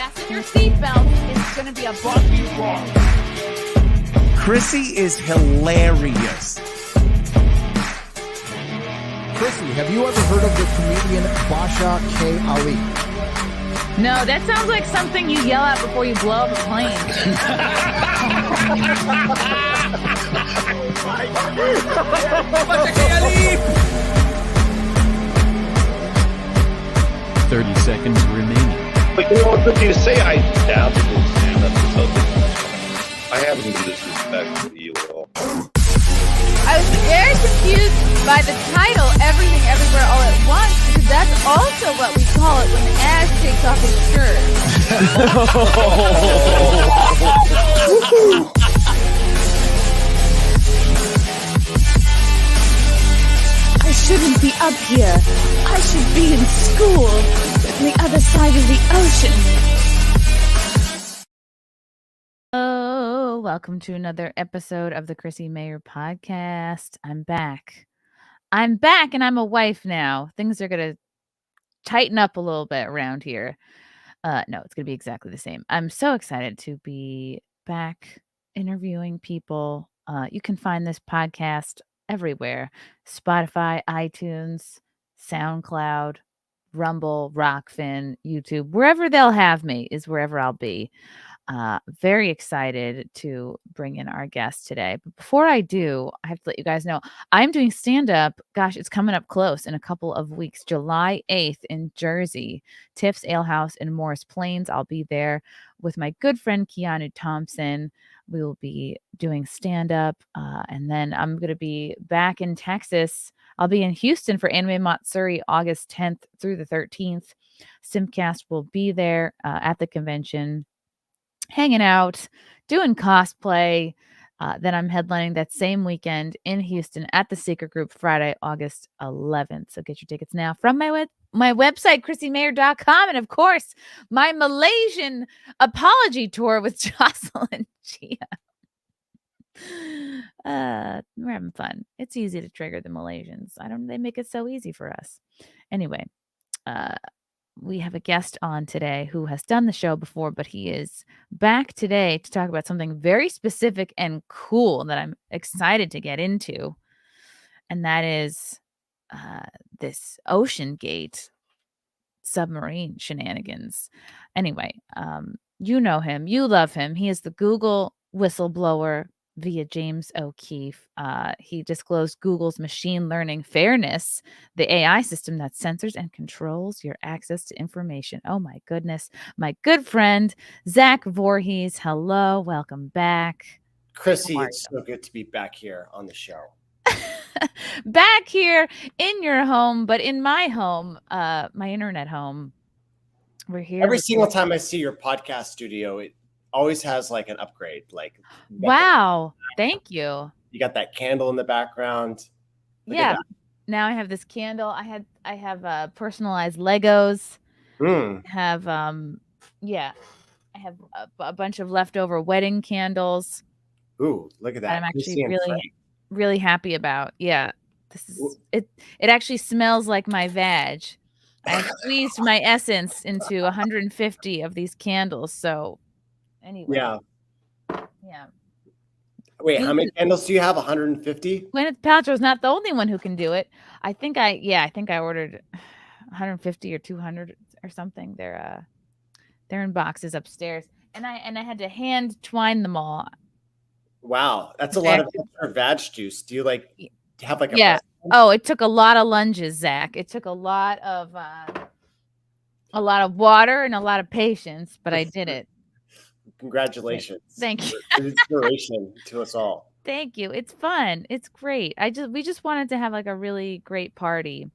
fasten your seatbelt. It's going to be a bumpy ride. Chrissie is hilarious. Chrissie, have you ever heard of the comedian Basha K. Ali? No, that sounds like something you yell out before you blow up a plane. Basha K. Ali! 30 seconds remaining. But you know what, good to say I dabbled in stand-up or something. I have no disrespect for you at all. I was very confused by the title, Everything Everywhere All at Once, because that's also what we call it when Ash takes off his shirt. I shouldn't be up here. I should be in school on the other side of the ocean. Oh, welcome to another episode of the Chrissie Mayr Podcast. I'm back, and I'm a wife now. Things are going to tighten up a little bit around here. No, it's going to be exactly the same. I'm so excited to be back interviewing people. You can find this podcast everywhere: Spotify, iTunes, SoundCloud, Rumble, Rockfin, YouTube. Wherever they'll have me is wherever I'll be. Very excited to bring in our guest today. But before I do, I have to let you guys know I'm doing stand-up. Gosh, it's coming up close in a couple of weeks. July 8th in Jersey, Tiff's Ale House in Morris Plains. I'll be there with my good friend Keanu Thompson. We will be doing stand-up. And then I'm going to be back in Texas. I'll be in Houston for Anime Matsuri August 10th through the 13th. Simcast will be there at the convention, hanging out, doing cosplay. Then I'm headlining that same weekend in Houston at the Secret Group Friday, August 11th. So get your tickets now from my website, chrissiemayr.com. And of course, my Malaysian apology tour with Jocelyn Chia. We're having fun. It's easy to trigger the Malaysians. They make it so easy for us. Anyway, we have a guest on today who has done the show before, but he is back today to talk about something very specific and cool that I'm excited to get into. And that is this OceanGate submarine shenanigans. Anyway, you know him. You love him. He is the Google whistleblower via James O'Keefe. He disclosed Google's machine learning fairness, the AI system that censors and controls your access to information. Oh my goodness. My good friend, Zach Vorhies. Hello. Welcome back. Chrissie, it's so good to be back here on the show. Back here in your home, but in my home, my internet home. We're here. Every single time I see your podcast studio, it always has like an upgrade. Like, wow, thank you. You got that candle in the background. Yeah. Now I have this candle. I have personalized Legos. I have I have a bunch of leftover wedding candles. Ooh, look at that. I'm actually really happy about. Yeah. This is it. It actually smells like my vag. I squeezed my essence into 150 of these candles. So anyway. Yeah. Wait, how many candles do you have? 150? Gwyneth Paltrow's not the only one who can do it. I think I ordered 150 or 200 or something. They're in boxes upstairs, and I had to hand twine them all. Wow, that's a lot of extra vag juice. Do you have like a yeah? Oh, it took a lot of lunges, Zach. It took a lot of water and a lot of patience, but I did it. Congratulations. Thank you. Inspiration to us all. Thank you. It's fun. It's great. We just wanted to have like a really great party.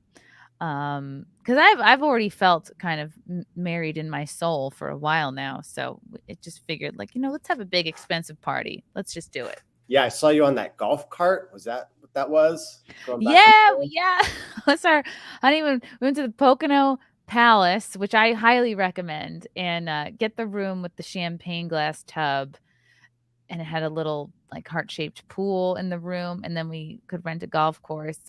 Because I've already felt kind of married in my soul for a while now. So it just figured let's have a big expensive party. Let's just do it. Yeah, I saw you on that golf cart. Was that what that was? Yeah. What's our honeymoon? We went to the Pocono Palace, which I highly recommend, and get the room with the champagne glass tub, and it had a little heart-shaped pool in the room, and then we could rent a golf course.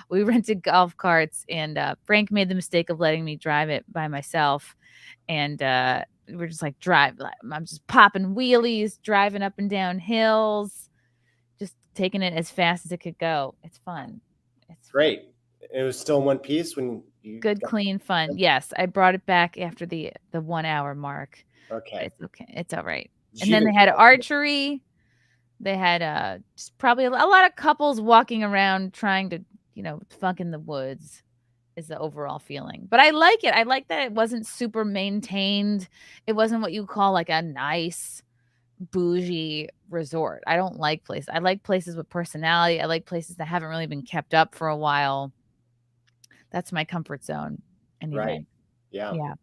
We rented golf carts, and Frank made the mistake of letting me drive it by myself, and we're just like I'm just popping wheelies, driving up and down hills, just taking it as fast as it could go. It's fun. It's Great. It was still in one piece when you good, clean fun. Yes, I brought it back after the 1 hour mark. Okay. It's okay. It's all right. Did And you then they even- had archery. They had just probably a lot of couples walking around trying to, fuck in the woods is the overall feeling. But I like it. I like that it wasn't super maintained. It wasn't what you call like a nice bougie resort. I don't like places. I like places with personality. I like places that haven't really been kept up for a while. That's my comfort zone. Anyway. Right. Yeah. Yeah.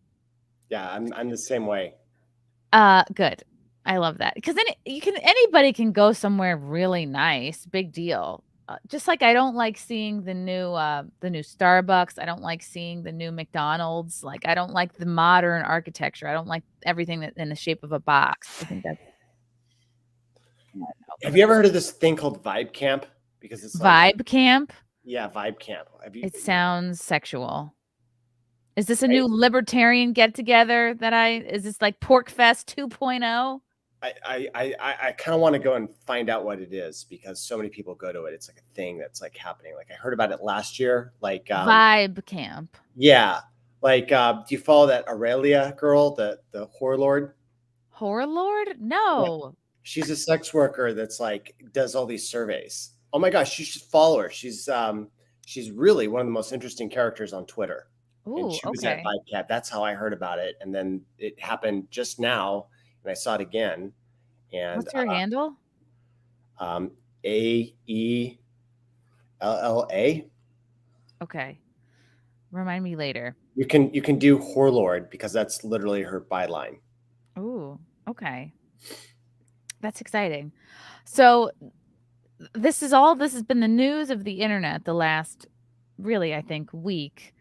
Yeah. I'm the same way. Good. I love that because then anybody can go somewhere really nice. Big deal. Just like I don't like seeing the new Starbucks. I don't like seeing the new McDonald's. Like I don't like the modern architecture. I don't like everything that in the shape of a box. I think that's. Have you ever heard of this thing called Vibe Camp? Because it's like, Vibe camp. yeah, Vibe Camp. Have you? It sounds sexual. Is this a new libertarian get together is this like Pork Fest 2.0? I kind of want to go and find out what it is because so many people go to it. It's like a thing that's like happening. Like I heard about it last year. Like Vibe camp. Yeah. Like do you follow that Aurelia girl, the whore lord? Whore lord? No. Yeah. She's a sex worker that's like does all these surveys. Oh my gosh, you should follow her. She's really one of the most interesting characters on Twitter. Ooh, and she was at Vibe Camp. That's how I heard about it. And then it happened just now. And I saw it again. And what's your handle? AELLA. Okay. Remind me later. You can do whore lord because that's literally her byline. Ooh, okay. That's exciting. So this has been the news of the internet the last really, I think, week.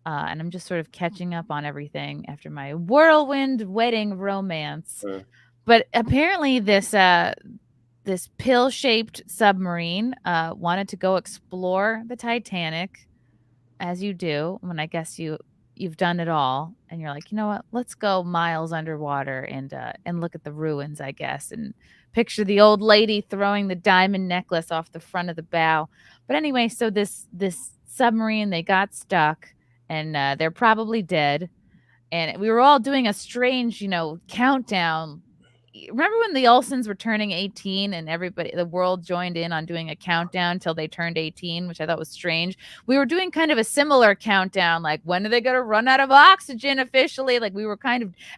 And I'm just sort of catching up on everything after my whirlwind wedding romance. But apparently this pill-shaped submarine wanted to go explore the Titanic, as you do when I guess you've done it all, and you're like, you know what? Let's go miles underwater and look at the ruins, I guess, and picture the old lady throwing the diamond necklace off the front of the bow. But anyway, so this submarine, they got stuck. And they're probably dead. And we were all doing a strange, countdown. Remember when the Olsens were turning 18 and the world joined in on doing a countdown till they turned 18, which I thought was strange. We were doing kind of a similar countdown, like when are they going to run out of oxygen officially? Like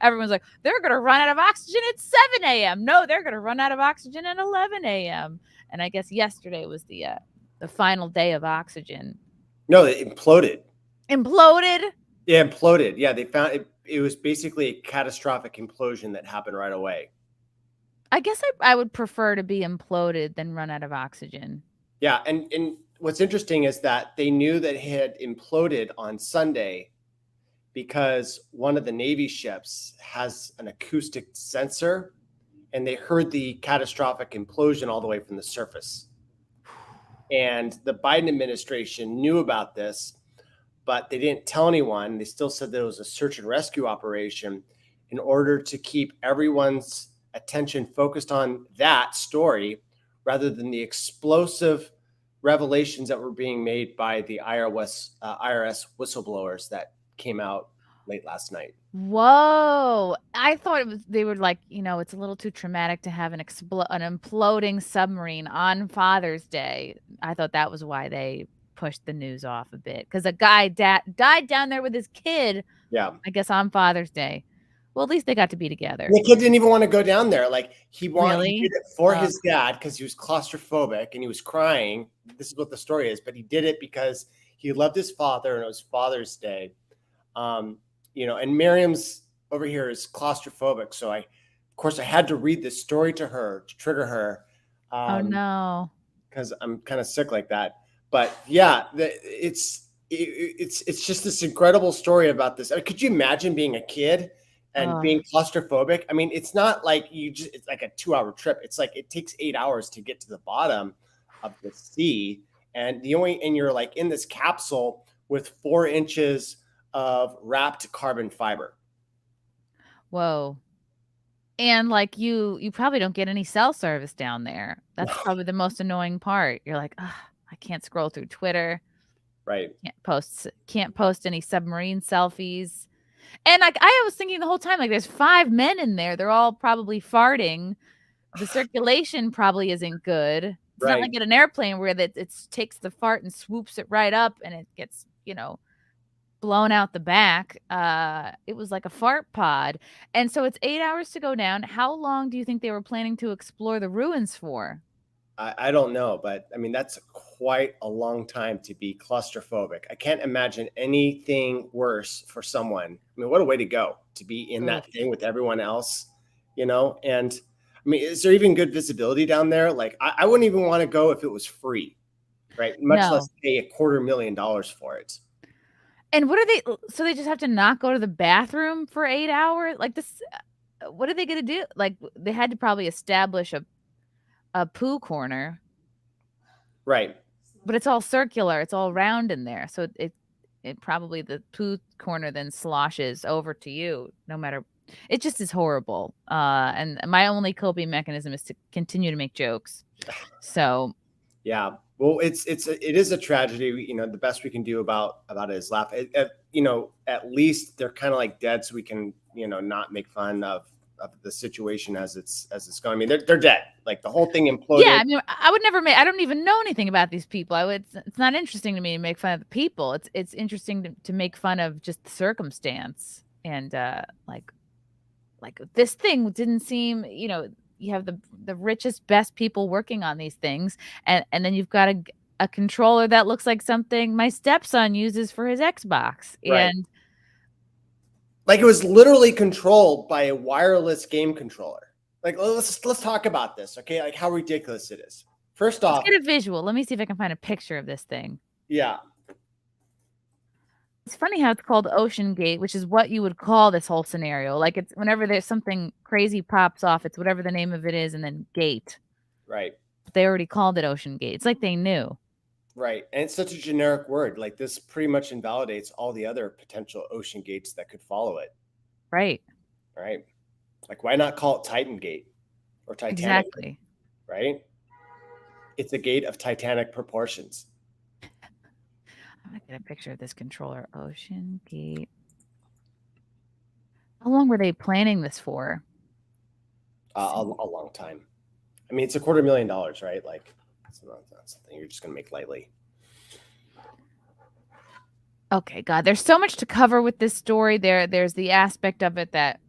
everyone's like, they're going to run out of oxygen at 7 a.m. No, they're going to run out of oxygen at 11 a.m. And I guess yesterday was the final day of oxygen. No, it imploded. Imploded? Yeah, imploded. Yeah, they found it. It was basically a catastrophic implosion that happened right away. I guess I would prefer to be imploded than run out of oxygen. Yeah, and what's interesting is that they knew that it had imploded on Sunday because one of the Navy ships has an acoustic sensor, and they heard the catastrophic implosion all the way from the surface. And the Biden administration knew about this, but they didn't tell anyone. They still said that it was a search and rescue operation in order to keep everyone's attention focused on that story rather than the explosive revelations that were being made by the IRS whistleblowers that came out late last night. Whoa. I thought they were like, it's a little too traumatic to have an imploding submarine on Father's Day. I thought that was why they pushed the news off a bit, because a guy died down there with his kid. Yeah, I guess on Father's Day. Well, at least they got to be together. The kid didn't even want to go down there. Like he did it for his dad because he was claustrophobic and he was crying. This is what the story is, but he did it because he loved his father and it was Father's Day. And Miriam's over here is claustrophobic, so I had to read this story to her to trigger her. Oh no, because I'm kind of sick like that. But yeah, it's just this incredible story about this. I mean, could you imagine being a kid and being claustrophobic? I mean, it's not like it's like a 2-hour trip. It's like it takes 8 hours to get to the bottom of the sea. And you're like in this capsule with 4 inches of wrapped carbon fiber. Whoa. And like you probably don't get any cell service down there. That's probably the most annoying part. You're like, "Ugh, I can't scroll through Twitter. Right. Can't post any submarine selfies." And like I was thinking the whole time, like there's 5 men in there. They're all probably farting. The circulation probably isn't good. It's not like Right. at an airplane where it takes the fart and swoops it right up and it gets, blown out the back. It was like a fart pod. And so it's 8 hours to go down. How long do you think they were planning to explore the ruins for? I don't know, but I mean, that's quite a long time to be claustrophobic. I can't imagine anything worse for someone. I mean, what a way to go to be in that Ugh. thing with everyone else, And I mean, is there even good visibility down there? Like, I wouldn't even want to go if it was free, right? Much less No. pay $250,000 for it. And what are they so they just have to not go to the bathroom for 8 hours? Like this what are they gonna do? Like they had to probably establish a poo corner, Right. but it's all circular, it's all round in there. So it probably the poo corner then sloshes over to you no matter it just is horrible. And my only coping mechanism is to continue to make jokes. So Yeah. Well, it is a tragedy. The best we can do about it is laugh. At least they're kind of like dead, so we can not make fun of the situation as it's going. I mean, they're dead. Like the whole thing imploded. yeah, I mean, I would never I don't even know anything about these people. It's not interesting to me to make fun of the people. It's interesting to make fun of just the circumstance and like this thing didn't seem, you have the richest, best people working on these things, and then you've got a controller that looks like something my stepson uses for his Xbox, Right. and Like it was literally controlled by a wireless game controller. Like let's talk about this, okay? Like how ridiculous it is. First off, let's get a visual. Let me see if I can find a picture of this thing. yeah, It's funny how it's called OceanGate, which is what you would call this whole scenario. Like it's whenever there's something crazy pops off, it's whatever the name of it is, and then gate. right. But they already called it OceanGate. It's like they knew. Right. And it's such a generic word. Like this pretty much invalidates all the other potential ocean gates that could follow it. Right. Right. Like why not call it Titan Gate or Titanic? Exactly. Right. It's a gate of Titanic proportions. I'm gonna get a picture of this controller. OceanGate. How long were they planning this for? A long time. I mean, it's $250,000, right? Like it's not something you're just going to make lightly. Okay, God, there's so much to cover with this story. There's the aspect of it that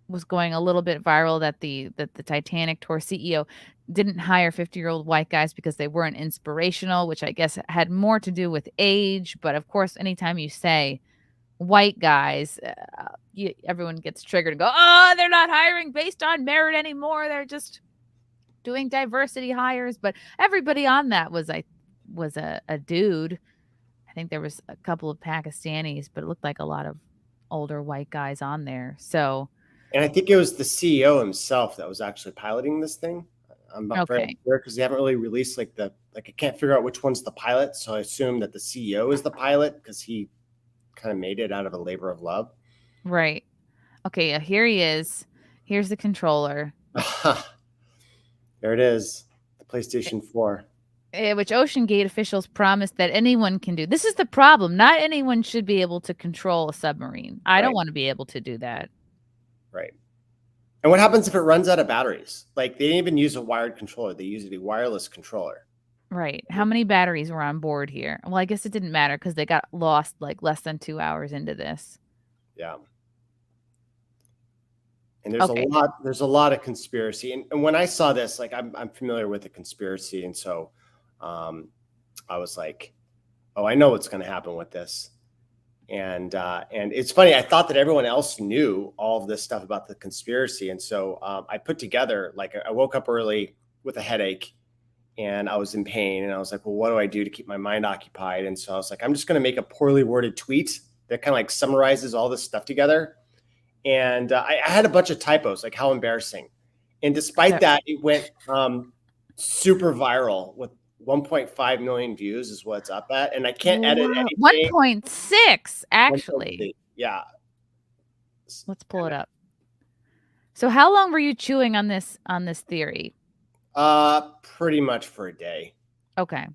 was going a little bit viral that the Titanic tour CEO didn't hire 50-year-old white guys because they weren't inspirational, which I guess had more to do with age. But of course, anytime you say white guys, everyone gets triggered and go, "Oh, they're not hiring based on merit anymore. They're just doing diversity hires." But everybody on that was a dude. I think there was a couple of Pakistanis, but it looked like a lot of older white guys on there. So, and I think it was the CEO himself that was actually piloting this thing. I'm not very sure because they haven't really released I can't figure out which one's the pilot. So I assume that the CEO is the pilot because he kind of made it out of a labor of love. Right. Okay. Here he is. Here's the controller. There it is. The PlayStation 4. Which OceanGate officials promised that anyone can do. This is the problem. Not anyone should be able to control a submarine. I don't want to be able to do that. Right. And what happens if it runs out of batteries? Like they didn't even use a wired controller. They used a wireless controller. Right. How many batteries were on board here? Well, I guess it didn't matter because they got lost like less than 2 hours into this. Yeah. And there's a lot of conspiracy. And when I saw this, like I'm familiar with the conspiracy. And so I was like, oh, I know what's going to happen with this. And it's funny. I thought that everyone else knew all of this stuff about the conspiracy. And so I put together, I woke up early with a headache and I was in pain. And I was like, well, what do I do to keep my mind occupied? And so I was like, I'm just going to make a poorly worded tweet that kind of summarizes all this stuff together. And I had a bunch of typos, like how embarrassing. And despite that, it went super viral with 1.5 million views is what's up at. And I can't edit anything. 1.6, actually. 1.6, yeah. Let's pull it up. So how long were you chewing on this theory? Pretty much for a day. Okay.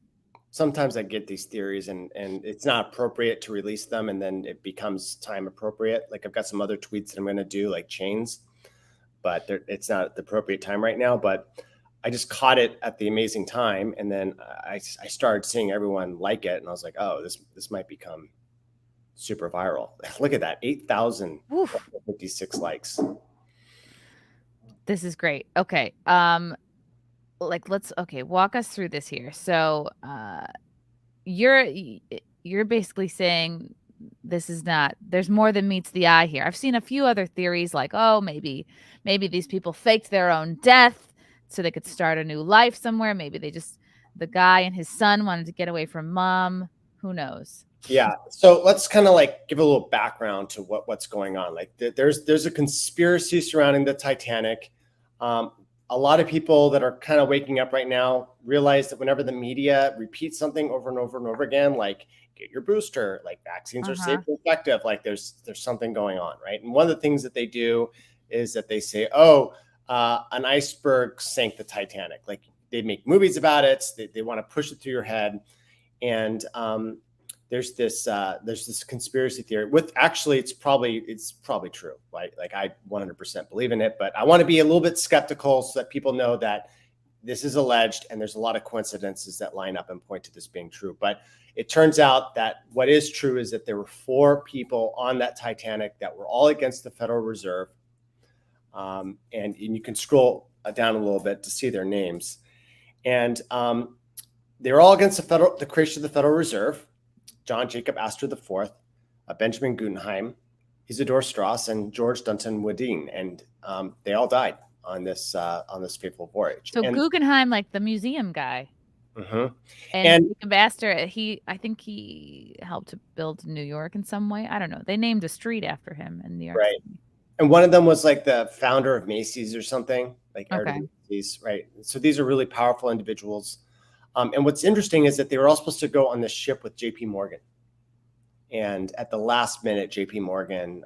Sometimes I get these theories and it's not appropriate to release them, and then it becomes time appropriate. Like I've got some other tweets that I'm going to do, like chains, but it's not the appropriate time right now. But I just caught it at the amazing time, and then I started seeing everyone like it, and I was like, oh, this might become super viral. Look at that, 8,056 likes. This is great. Okay. Walk us through this here. So, you're basically saying there's more than meets the eye here. I've seen a few other theories like, oh, maybe these people faked their own death so they could start a new life somewhere. Maybe the guy and his son wanted to get away from mom. Who knows? Yeah. So let's kind of like give a little background to what's going on. Like there's a conspiracy surrounding the Titanic. A lot of people that are kind of waking up right now realize that whenever the media repeats something over and over and over again, like get your booster, like vaccines are safe and effective, like there's something going on, right? And one of the things that they do is that they say, oh, an iceberg sank the Titanic. Like they make movies about it. They want to push it through your head. And there's this conspiracy theory with actually it's probably true. Like I 100% believe in it, but I want to be a little bit skeptical so that people know that this is alleged and there's a lot of coincidences that line up and point to this being true. But it turns out that what is true is that there were 4 people on that Titanic that were all against the Federal Reserve. And you can scroll down a little bit to see their names. And they were all against the creation of the Federal Reserve. John Jacob Astor IV, Benjamin Guggenheim, Isidore Strass, and George Dunton Woodine, and they all died on this fateful voyage. So Guggenheim, like the museum guy, and Jacob Astor, I think he helped to build New York in some way. I don't know. They named a street after him in New York. Right, and one of them was like the founder of Macy's or something, like Macy's, right? So these are really powerful individuals. And what's interesting is that they were all supposed to go on this ship with J.P. Morgan. And at the last minute, J.P. Morgan,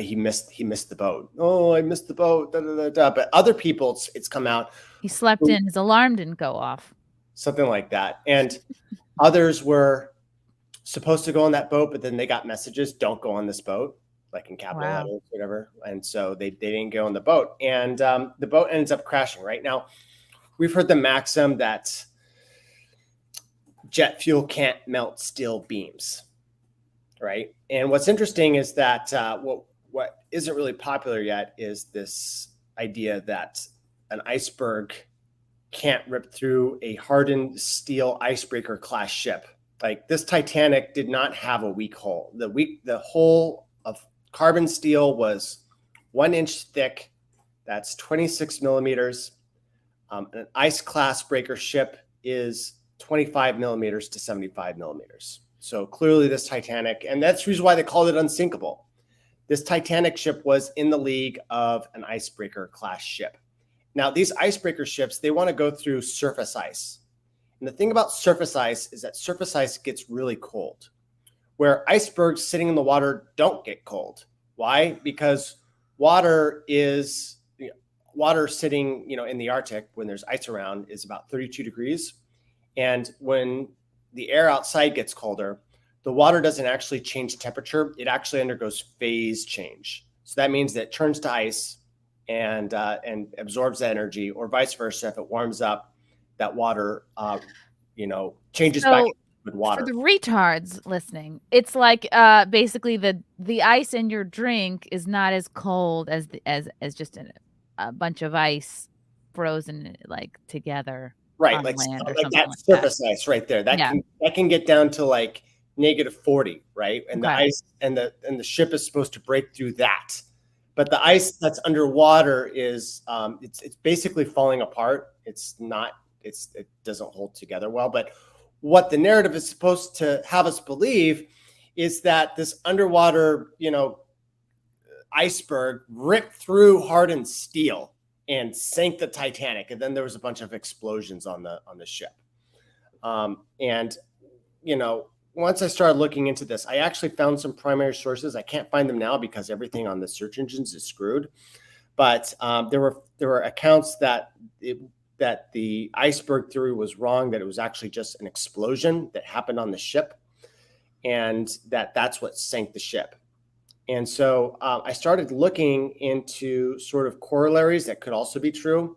he missed the boat. Oh, I missed the boat. Da, da, da, da. But other people, it's come out. He slept in. His alarm didn't go off. Something like that. And others were supposed to go on that boat, but then they got messages, don't go on this boat, like in capital letters, whatever. And so they didn't go on the boat. And the boat ends up crashing. Right now, we've heard the maxim that jet fuel can't melt steel beams, right? And what's interesting is that what isn't really popular yet is this idea that an iceberg can't rip through a hardened steel icebreaker class ship. Like this Titanic did not have a weak hull. The hull of carbon steel was 1 inch thick. That's 26 millimeters. An ice class breaker ship is 25 millimeters to 75 millimeters. So clearly this Titanic, and that's the reason why they called it unsinkable. This Titanic ship was in the league of an icebreaker class ship. Now these icebreaker ships, they want to go through surface ice. And the thing about surface ice is that surface ice gets really cold, where icebergs sitting in the water don't get cold. Why? Because water sitting, in the Arctic when there's ice around is about 32 degrees. And when the air outside gets colder, the water doesn't actually change temperature. It actually undergoes phase change. So that means that it turns to ice and absorbs that energy, or vice versa. If it warms up, that water, changes back with water. For the retards listening, it's like basically the ice in your drink is not as cold as just a bunch of ice frozen like together, right? Like that surface ice right there. That can get down to like -40, right? And the ice and the ship is supposed to break through that, but the ice that's underwater is it's basically falling apart. It's not. It doesn't hold together well. But what the narrative is supposed to have us believe is that this underwater, iceberg ripped through hardened steel and sank the Titanic, and then there was a bunch of explosions on the ship. Once I started looking into this, I actually found some primary sources. I can't find them now because everything on the search engines is screwed. But there were accounts that the iceberg theory was wrong, that it was actually just an explosion that happened on the ship, and that's what sank the ship. And so I started looking into sort of corollaries that could also be true.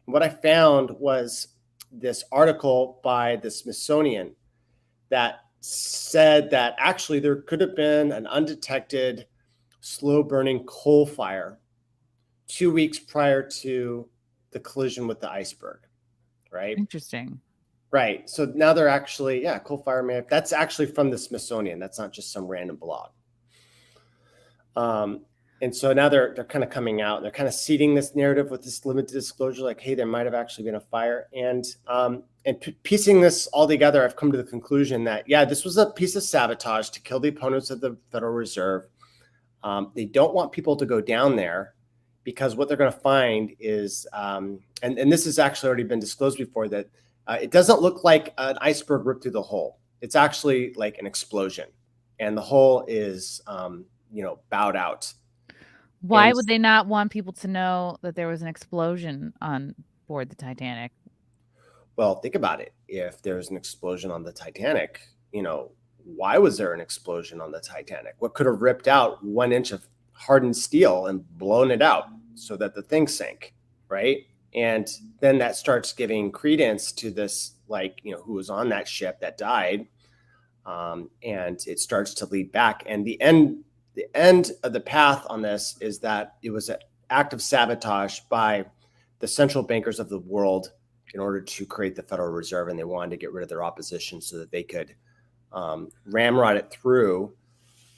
And what I found was this article by the Smithsonian that said that actually there could have been an undetected slow burning coal fire 2 weeks prior to the collision with the iceberg, right? Interesting. Right. So now they're actually, coal fire may have, that's actually from the Smithsonian. That's not just some random blog. And so now they're kind of coming out. They're kind of seeding this narrative with this limited disclosure, like, hey, there might have actually been a fire. And piecing this all together, I've come to the conclusion that, this was a piece of sabotage to kill the opponents of the Federal Reserve. They don't want people to go down there, because what they're going to find is, and this has actually already been disclosed before, that it doesn't look like an iceberg ripped through the hole. It's actually like an explosion, and the hole is, bowed out. Why would they not want people to know that there was an explosion on board the Titanic? Well, think about it. If there's an explosion on the Titanic, why was there an explosion on the Titanic? What could have ripped out 1 inch of hardened steel and blown it out so that the thing sank, right? And then that starts giving credence to this, who was on that ship that died, and it starts to lead back. And the end of the path on this is that it was an act of sabotage by the central bankers of the world in order to create the Federal Reserve, and they wanted to get rid of their opposition so that they could ramrod it through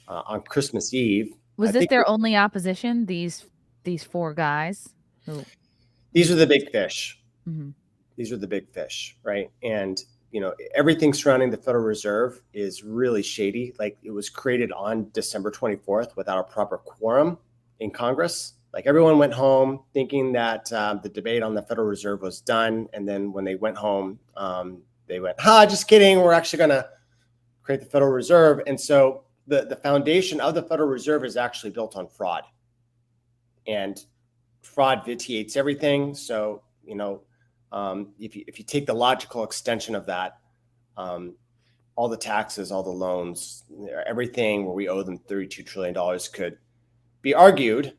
on Christmas Eve. Was this their only opposition? These 4 guys? These are the big fish. Mm-hmm. These are the big fish, right? And everything surrounding the Federal Reserve is really shady. Like, it was created on December 24th without a proper quorum in Congress. Like, everyone went home thinking that the debate on the Federal Reserve was done. And then when they went home, they went, just kidding. We're actually going to create the Federal Reserve. And so the foundation of the Federal Reserve is actually built on fraud. And fraud vitiates everything. So, if you take the logical extension of that, all the taxes, all the loans, everything where we owe them $32 trillion could be argued,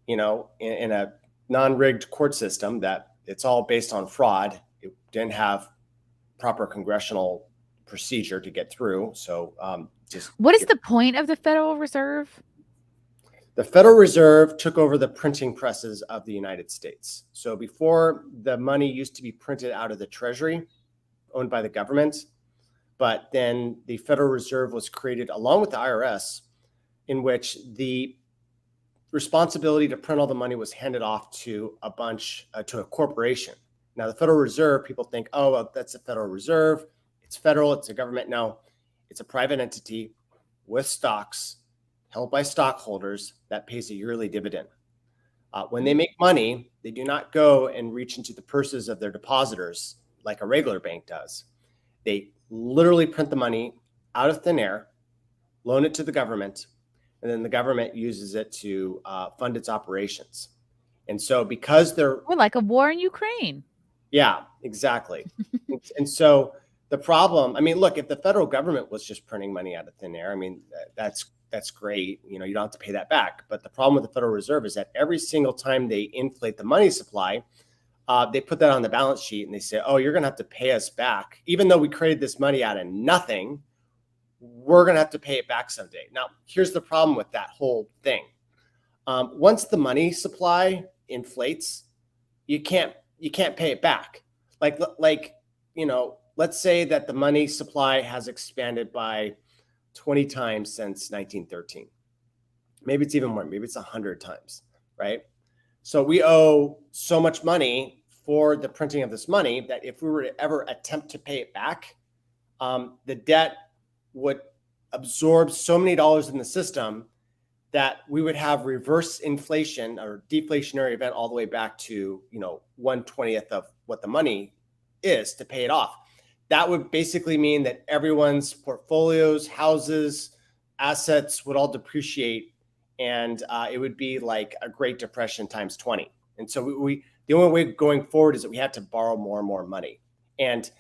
in a non-rigged court system, that it's all based on fraud. It didn't have proper congressional procedure to get through. So what is the point of the Federal Reserve? The Federal Reserve took over the printing presses of the United States. So before, the money used to be printed out of the Treasury, owned by the government. But then the Federal Reserve was created along with the IRS, in which the responsibility to print all the money was handed off to to a corporation. Now, the Federal Reserve, people think, oh, well, that's the Federal Reserve. It's federal, it's a government. No, it's a private entity with stocks held by stockholders that pays a yearly dividend. When they make money, they do not go and reach into the purses of their depositors like a regular bank does. They literally print the money out of thin air, loan it to the government, and then the government uses it to fund its operations. And so because we're like a war in Ukraine. Yeah, exactly. And so the problem, look, if the federal government was just printing money out of thin air, that's great. You don't have to pay that back. But the problem with the Federal Reserve is that every single time they inflate the money supply, they put that on the balance sheet and they say, oh, you're going to have to pay us back. Even though we created this money out of nothing, we're going to have to pay it back someday. Now, here's the problem with that whole thing. Once the money supply inflates, you can't pay it back. Let's say that the money supply has expanded by 20 times since 1913. Maybe it's even more. Maybe it's 100 times, right? So we owe so much money for the printing of this money that if we were to ever attempt to pay it back, the debt would absorb so many dollars in the system that we would have reverse inflation or deflationary event all the way back to 1/20th of what the money is to pay it off. That would basically mean that everyone's portfolios, houses, assets would all depreciate and it would be like a Great Depression times 20. And so the only way going forward is that we had to borrow more and more money. And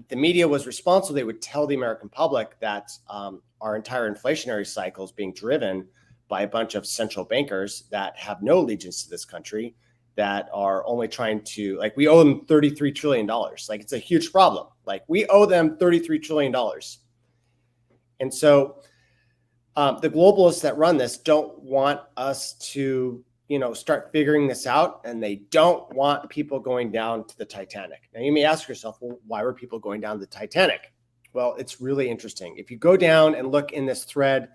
the media was responsible. They would tell the American public that our entire inflationary cycle is being driven by a bunch of central bankers that have no allegiance to this country, that are only trying to, like, we owe them $33 trillion. Like, it's a huge problem. Like, we owe them $33 trillion. And so the globalists that run this don't want us to, start figuring this out, and they don't want people going down to the Titanic. Now, you may ask yourself, well, why were people going down to the Titanic? Well, it's really interesting. If you go down and look in this thread,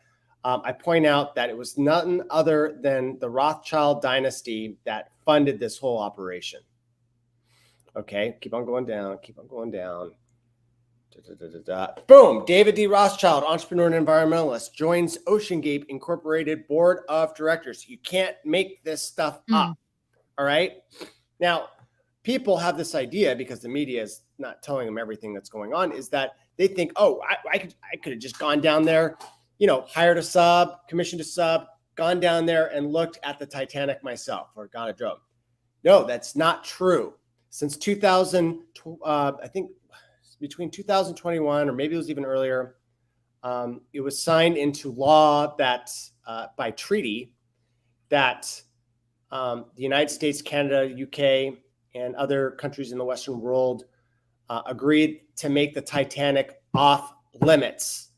I point out that it was none other than the Rothschild dynasty that funded this whole operation. Okay, keep on going down, keep on going down. Boom, David D. Rothschild, entrepreneur and environmentalist, joins OceanGate Incorporated board of directors. You can't make this stuff up. All right. Now, people have this idea, because the media is not telling them everything that's going on, is that they think, oh, I could have just gone down there, hired a sub, commissioned a sub, gone down there and looked at the Titanic myself, or got a drone. No, that's not true. Since 2000, I think between 2021, or maybe it was even earlier, it was signed into law that by treaty that the United States, Canada, UK, and other countries in the Western world agreed to make the Titanic off limits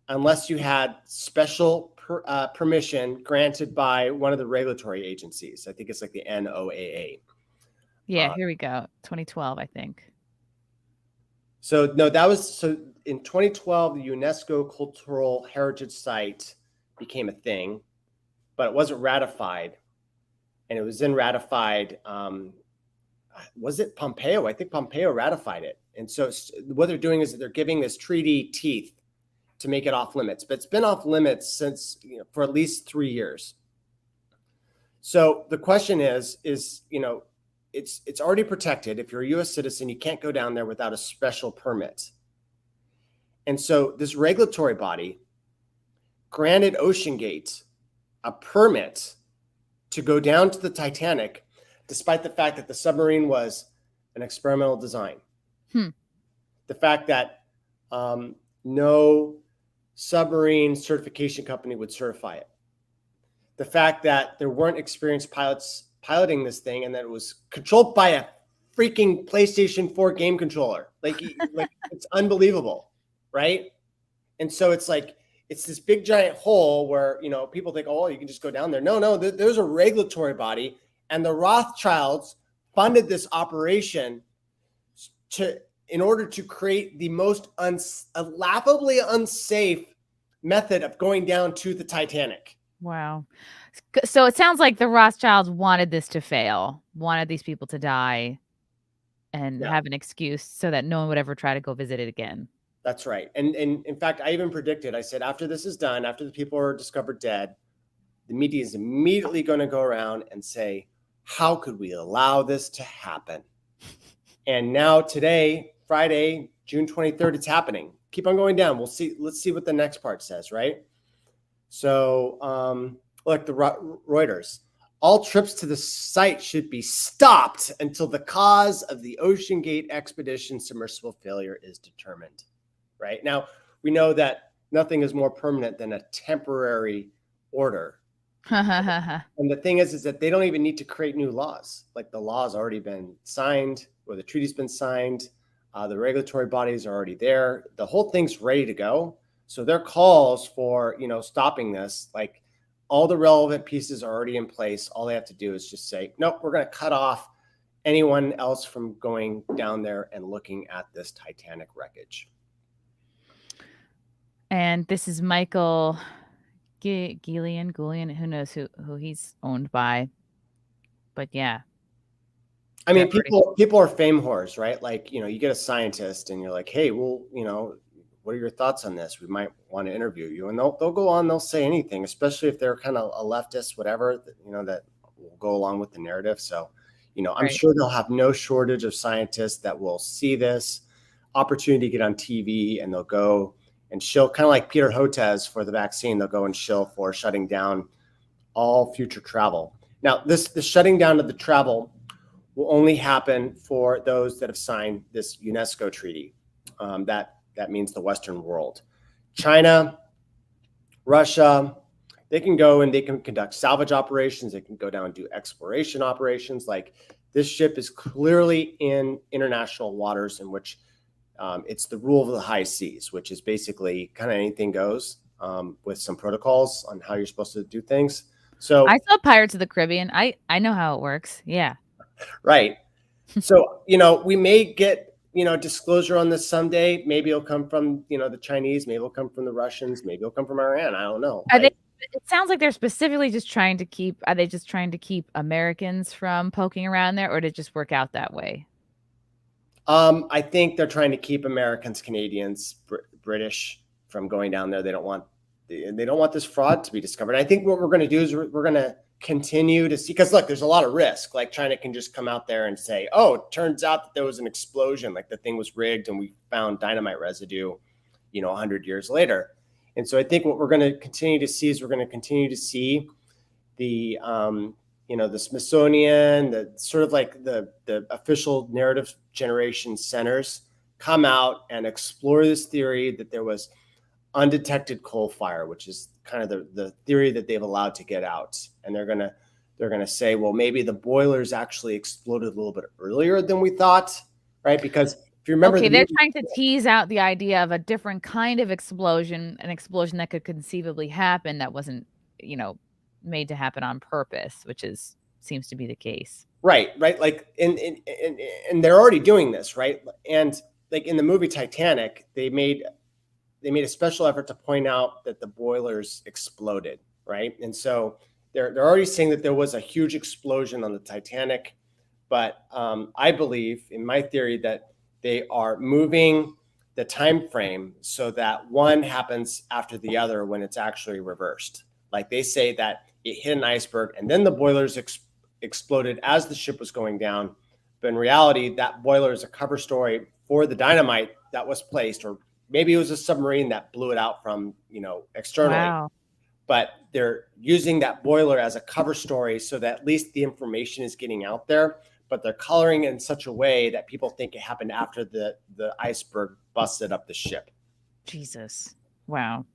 unless you had special permission granted by one of the regulatory agencies. I think it's like the NOAA. Yeah, here we go. 2012, I think. So in 2012, the UNESCO Cultural Heritage Site became a thing, but it wasn't ratified. And it was then ratified. Was it Pompeo? I think Pompeo ratified it. And so what they're doing is that they're giving this treaty teeth to make it off limits, but it's been off limits since, for at least 3 years. So the question is, it's already protected. If you're a U.S. citizen, you can't go down there without a special permit. And so this regulatory body granted OceanGate a permit to go down to the Titanic, despite the fact that the submarine was an experimental design. The fact that no submarine certification company would certify it. The fact that there weren't experienced pilots piloting this thing, and that it was controlled by a freaking PlayStation 4 game controller. Like it's unbelievable, right? And so it's like, it's this big giant hole where, people think, oh, you can just go down there. No, there's a regulatory body, and the Rothschilds funded this operation in order to create the most laughably unsafe method of going down to the Titanic. Wow. So it sounds like the Rothschilds wanted this to fail, wanted these people to die and have an excuse so that no one would ever try to go visit it again. That's right. And in fact, I even predicted, I said, after this is done, after the people are discovered dead, the media is immediately going to go around and say, how could we allow this to happen? And now today, Friday, June 23rd, it's happening. Keep on going down. We'll see. Let's see what the next part says, right? So, look, the Reuters. All trips to the site should be stopped until the cause of the OceanGate expedition submersible failure is determined. Right now, we know that nothing is more permanent than a temporary order. And the thing is that they don't even need to create new laws. Like, the law's already been signed, or the treaty's been signed. The regulatory bodies are already there. The whole thing's ready to go. So their calls for, stopping this, like, all the relevant pieces are already in place. All they have to do is just say, nope, we're going to cut off anyone else from going down there and looking at this Titanic wreckage. And this is Michael Gillian, who knows who he's owned by. But yeah. I mean, people are fame whores, right? Like, you get a scientist and you're like, hey, well, what are your thoughts on this? We might want to interview you. And they'll go on, they'll say anything, especially if they're kind of a leftist, whatever, that will go along with the narrative. So, I'm sure they'll have no shortage of scientists that will see this opportunity to get on TV, and they'll go and shill, kind of like Peter Hotez for the vaccine. They'll go and shill for shutting down all future travel. Now, the shutting down of the travel will only happen for those that have signed this UNESCO treaty. That means the Western world. China, Russia, they can go and they can conduct salvage operations. They can go down and do exploration operations. Like, this ship is clearly in international waters in which it's the rule of the high seas, which is basically kind of anything goes, with some protocols on how you're supposed to do things. So I saw Pirates of the Caribbean. I know how it works. Yeah. right. So, we may get, disclosure on this someday. Maybe it'll come from, the Chinese, maybe it'll come from the Russians, maybe it'll come from Iran. I don't know. It sounds like they're specifically just trying to keep, are they just trying to keep Americans from poking around there, or did it just work out that way? I think they're trying to keep Americans, Canadians, British from going down there. They don't want this fraud to be discovered. I think what we're going to do is we're going to continue to see, because look, there's a lot of risk. Like, China can just come out there and say, oh, it turns out that there was an explosion, like the thing was rigged and we found dynamite residue, 100 years later. And so I think what we're going to continue to see is we're going to continue to see the, the Smithsonian, the sort of like the official narrative generation centers come out and explore this theory that there was undetected coal fire, which is kind of the theory that they've allowed to get out. And they're gonna say, well, maybe the boilers actually exploded a little bit earlier than we thought, right? Because if you remember, they're trying to tease out the idea of a different kind of explosion, an explosion that could conceivably happen that wasn't, made to happen on purpose, which seems to be the case. Right. Like, and they're already doing this, right? And like in the movie Titanic, they made a special effort to point out that the boilers exploded, right? And so they're already saying that there was a huge explosion on the Titanic, but I believe, in my theory, that they are moving the time frame so that one happens after the other when it's actually reversed. Like, they say that it hit an iceberg and then the boilers exploded as the ship was going down, but in reality, that boiler is a cover story for the dynamite that was placed, or maybe it was a submarine that blew it out from, externally. Wow. But they're using that boiler as a cover story so that at least the information is getting out there, but they're coloring it in such a way that people think it happened after the iceberg busted up the ship. Jesus. Wow.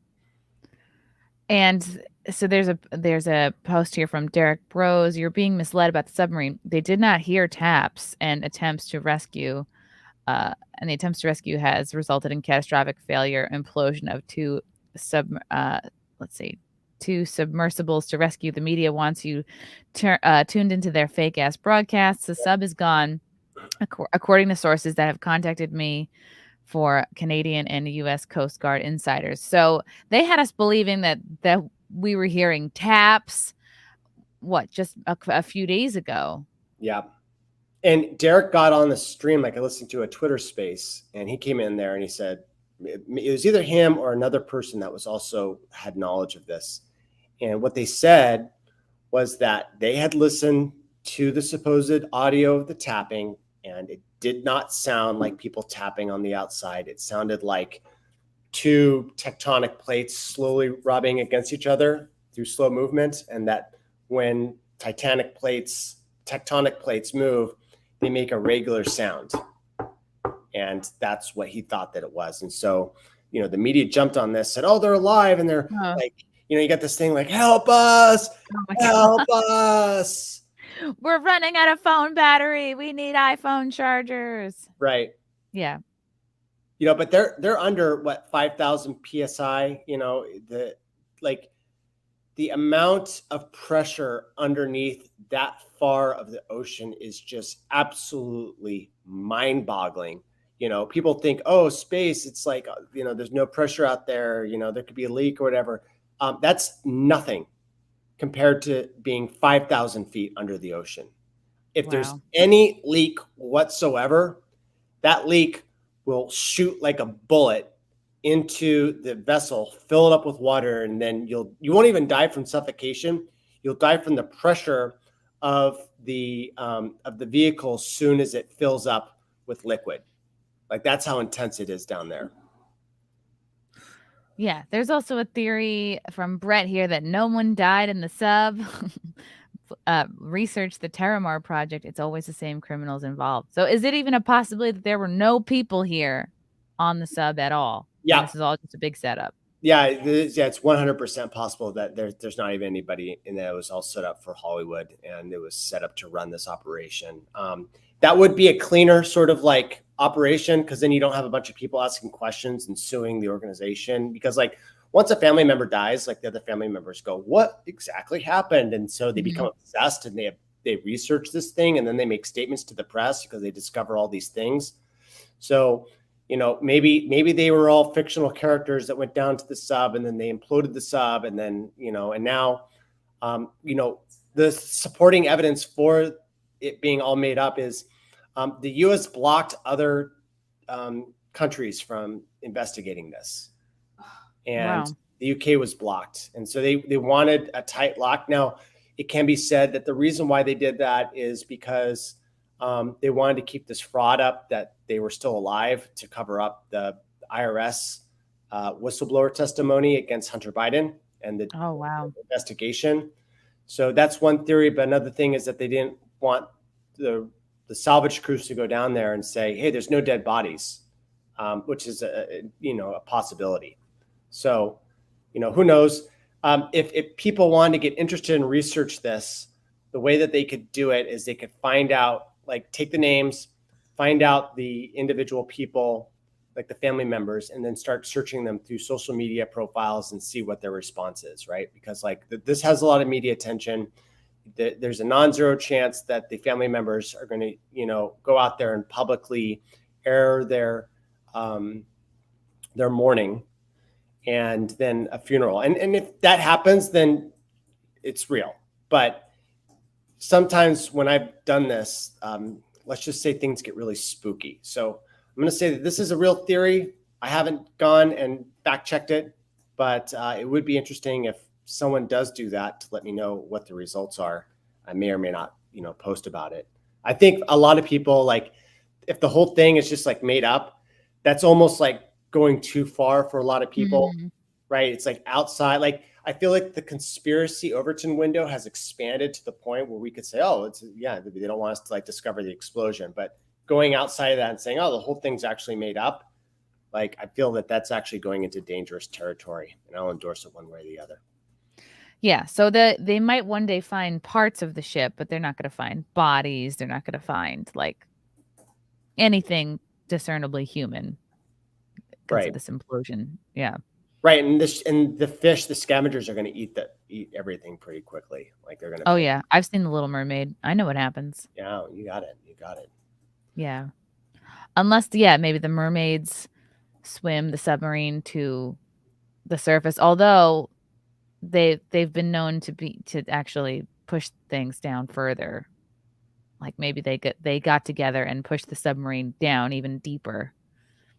And so there's a post here from Derek Bros. You're being misled about the submarine. They did not hear taps and attempts to rescue. And the attempts to rescue has resulted in catastrophic failure, implosion of two submersibles to rescue. The media wants you tuned into their fake ass broadcasts. The sub is gone, according to sources that have contacted me for Canadian and U.S. Coast Guard insiders. So they had us believing that we were hearing taps. Just a few days ago? Yeah. And Derek got on the stream, like I listened to a Twitter space, and he came in there and he said it was either him or another person that was also had knowledge of this. And what they said was that they had listened to the supposed audio of the tapping, and it did not sound like people tapping on the outside. It sounded like two tectonic plates slowly rubbing against each other through slow movement, and that when tectonic plates move, they make a regular sound. And that's what he thought that it was. And so, the media jumped on this, said, oh, they're alive. And they're like, you got this thing like, help us, help us. We're running out of phone battery. We need iPhone chargers. Right. Yeah. But they're under 5,000 PSI, the amount of pressure underneath that far of the ocean is just absolutely mind-boggling. People think, oh, space, it's like, there's no pressure out there, there could be a leak or whatever. That's nothing compared to being 5,000 feet under the ocean. If there's any leak whatsoever, that leak will shoot like a bullet into the vessel, fill it up with water, and then you won't even die from suffocation. You'll die from the pressure of the vehicle as soon as it fills up with liquid. Like, that's how intense it is down there. Yeah, there's also a theory from Brett here that no one died in the sub. Research the Terramar project. It's always the same criminals involved. So is it even a possibility that there were no people here on the sub at all? Yeah. And this is all just a big setup. Yeah, it's 100% possible that there's not even anybody in there. It was all set up for Hollywood, and it was set up to run this operation. That would be a cleaner sort of like operation, because then you don't have a bunch of people asking questions and suing the organization. Because like once a family member dies, like the other family members go, "What exactly happened?" And so they become obsessed, and they research this thing, and then they make statements to the press because they discover all these things. So maybe they were all fictional characters that went down to the sub, and then they imploded the sub, and then and now the supporting evidence for it being all made up is the U.S. blocked other countries from investigating this, and the UK was blocked, and so they wanted a tight lock. Now, it can be said that the reason why they did that is because they wanted to keep this fraud up that they were still alive, to cover up the IRS whistleblower testimony against Hunter Biden and the investigation. So that's one theory. But another thing is that they didn't want the salvage crews to go down there and say, "Hey, there's no dead bodies," which is a possibility. So, who knows? If people wanted to get interested and research this, the way that they could do it is they could find out, like take the names, find out the individual people, like the family members, and then start searching them through social media profiles and see what their response is, right? Because like this has a lot of media attention. There's a non-zero chance that the family members are going to, go out there and publicly air their mourning, and then a funeral. And if that happens, then it's real. But sometimes when I've done this, let's just say things get really spooky. So I'm going to say that this is a real theory. I haven't gone and fact checked it, but it would be interesting if someone does do that to let me know what the results are. I may or may not, post about it. I think a lot of people, like, if the whole thing is just like made up, that's almost like going too far for a lot of people, right? It's like outside, like, I feel like the conspiracy Overton window has expanded to the point where we could say, oh, they don't want us to like discover the explosion. But going outside of that and saying, oh, the whole thing's actually made up, like, I feel that that's actually going into dangerous territory, and I'll endorse it one way or the other. Yeah, so they might one day find parts of the ship, but they're not going to find bodies. They're not going to find like anything discernibly human because of this implosion. Yeah. Right, and the fish, the scavengers are going to eat everything pretty quickly. Like they're going to. Oh yeah, I've seen The Little Mermaid. I know what happens. Yeah, you got it. Yeah, unless maybe the mermaids swim the submarine to the surface. Although they've been known to actually push things down further. Like maybe they got together and pushed the submarine down even deeper.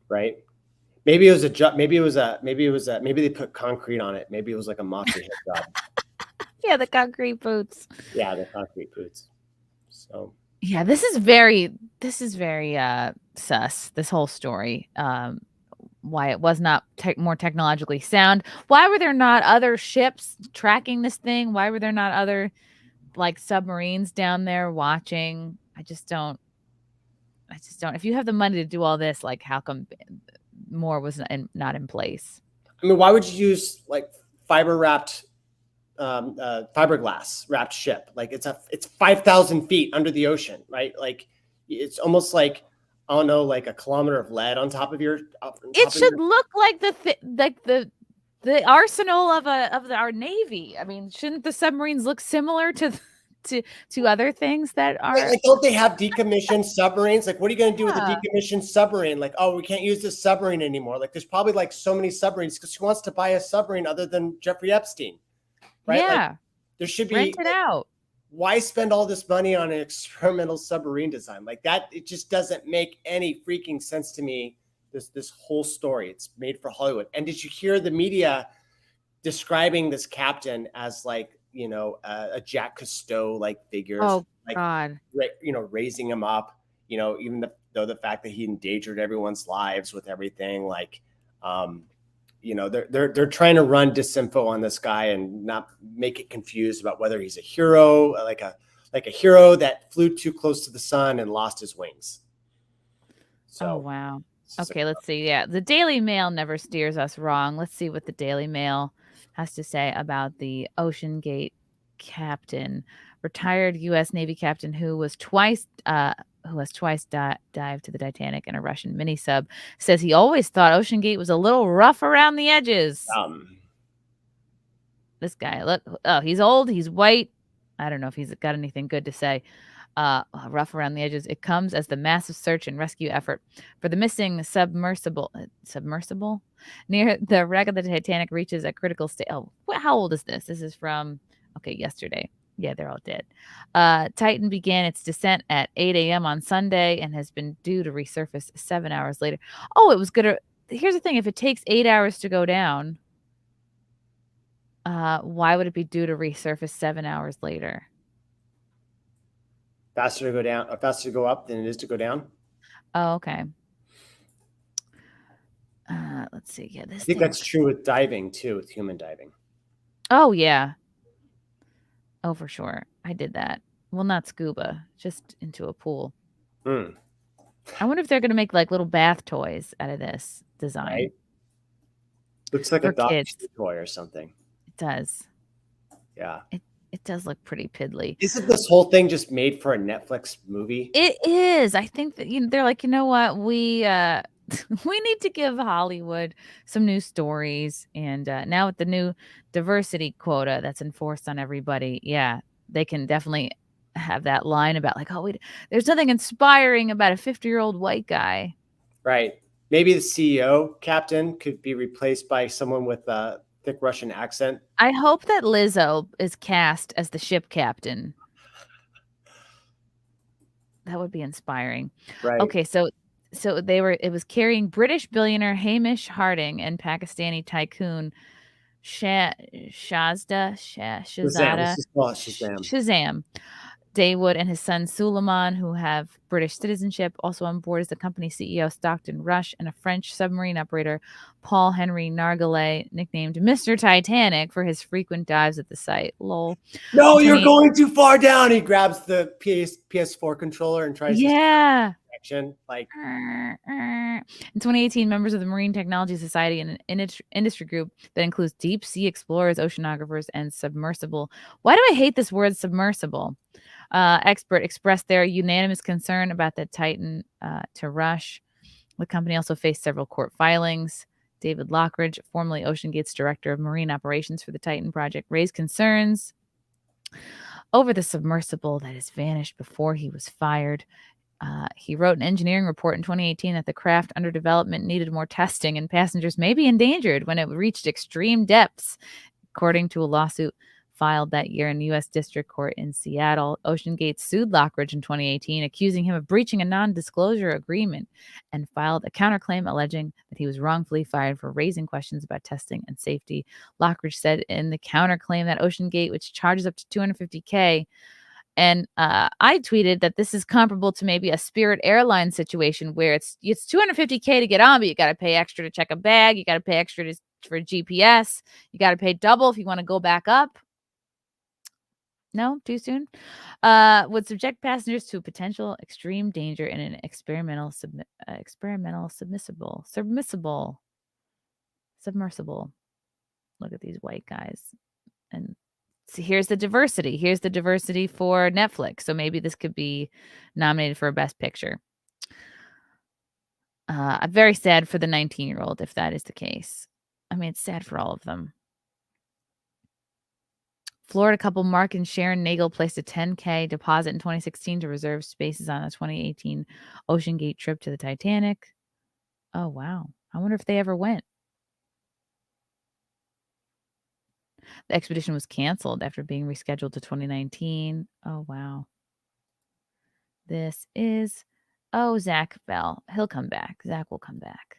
Right. Maybe it was maybe they put concrete on it. Maybe it was like a mafia hit job. Yeah, the concrete boots. Yeah, the concrete boots. So yeah, this is very sus, this whole story. Why it was not more technologically sound. Why were there not other ships tracking this thing? Why were there not other like submarines down there watching? I just don't. If you have the money to do all this, like how come more was not in place? I mean, why would you use like fiberglass wrapped ship? Like it's 5,000 feet under the ocean, right? Like it's almost like, I don't know, like a kilometer of lead on top of your. It should look like the arsenal of our Navy. I mean, shouldn't the submarines look similar to other things that are? Like, don't they have decommissioned submarines? Like, what are you going to do with a decommissioned submarine? Like, oh, we can't use this submarine anymore. Like, there's probably like so many submarines, because who wants to buy a submarine other than Jeffrey Epstein? Right? Yeah. Like, there should be rent it out. Why spend all this money on an experimental submarine design like that? It just doesn't make any freaking sense to me. This whole story, it's made for Hollywood. And did you hear the media describing this captain as like, a Jacques Cousteau like figure? Oh, like, God. Raising him up, even though the fact that he endangered everyone's lives with everything, like, they're trying to run disinfo on this guy and not make it confused about whether he's a hero, like a hero that flew too close to the sun and lost his wings. So, oh, wow. Okay, let's see. Yeah, the Daily Mail never steers us wrong. Let's see what the Daily Mail has to say about the OceanGate captain, retired U.S. Navy captain who has twice dived to the Titanic in a Russian mini sub. Says he always thought OceanGate was a little rough around the edges. This guy, look, he's old, he's white. I don't know if he's got anything good to say. Rough around the edges. It comes as the massive search and rescue effort for the missing submersible near the wreck of the Titanic reaches a critical state. Oh, how old is this? This is from yesterday. Yeah, they're all dead. Titan began its descent at 8 a.m. on Sunday and has been due to resurface 7 hours later. Oh, it was gonna. Here's the thing: if it takes 8 hours to go down, why would it be due to resurface 7 hours later? Faster to go down, or faster to go up than it is to go down. Oh, okay. Let's see. Yeah, I think that's true with diving too, with human diving. Oh, yeah. Oh, for sure. I did that. Well, not scuba, just into a pool. I wonder if they're going to make like little bath toys out of this design. Right? Looks like For a dog kids. toy or something. It does. Yeah. It does look pretty piddly. Isn't this whole thing just made for a Netflix movie? It is. I think that they're like, you know what? We need to give Hollywood some new stories, and now with the new diversity quota that's enforced on everybody, yeah, they can definitely have that line about like, oh, there's nothing inspiring about a 50-year-old white guy. Right. Maybe the CEO captain could be replaced by someone with a thick Russian accent. I hope that Lizzo is cast as the ship captain. That would be inspiring. Right. Okay, so it was carrying British billionaire Hamish Harding and Pakistani tycoon Shazam Dawood and his son Suleiman, who have British citizenship. Also on board is the company CEO Stockton Rush and a French submarine operator, Paul Henry Nargeolet, nicknamed Mr. Titanic for his frequent dives at the site. Lol. No, you're going too far down. He grabs the PS4 controller and tries to action. Like in 2018, members of the Marine Technology Society and an industry group that includes deep sea explorers, oceanographers, and submersible. Why do I hate this word submersible? Expert expressed their unanimous concern about the Titan to Rush. The company also faced several court filings. David Lockridge, formerly OceanGate's director of marine operations for the Titan project, raised concerns over the submersible that has vanished before he was fired. He wrote an engineering report in 2018 that the craft under development needed more testing and passengers may be endangered when it reached extreme depths, according to a lawsuit filed that year in the U.S. District Court in Seattle. OceanGate sued Lockridge in 2018, accusing him of breaching a non-disclosure agreement, and filed a counterclaim alleging that he was wrongfully fired for raising questions about testing and safety. Lockridge said in the counterclaim that OceanGate, which charges up to $250K, and I tweeted that this is comparable to maybe a Spirit Airlines situation where it's $250K to get on, but you got to pay extra to check a bag. You got to pay extra for GPS. You got to pay double if you want to go back up. No, too soon. Would subject passengers to potential extreme danger in an experimental submersible. Look at these white guys. And see, here's the diversity. Here's the diversity for Netflix. So maybe this could be nominated for a Best Picture. I'm very sad for the 19-year-old if that is the case. I mean, it's sad for all of them. Florida couple Mark and Sharon Nagel placed a $10K deposit in 2016 to reserve spaces on a 2018 OceanGate trip to the Titanic. Oh, wow. I wonder if they ever went. The expedition was canceled after being rescheduled to 2019. Oh, wow. This is, Zach Bell. He'll come back. Zach will come back.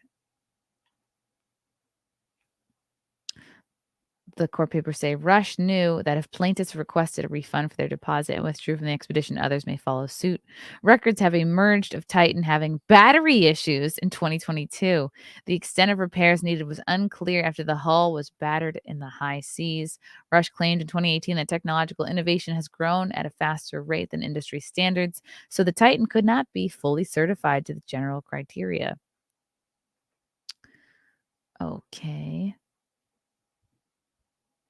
The court papers say Rush knew that if plaintiffs requested a refund for their deposit and withdrew from the expedition, others may follow suit. Records have emerged of Titan having battery issues in 2022. The extent of repairs needed was unclear after the hull was battered in the high seas. Rush claimed in 2018 that technological innovation has grown at a faster rate than industry standards, so the Titan could not be fully certified to the general criteria. Okay.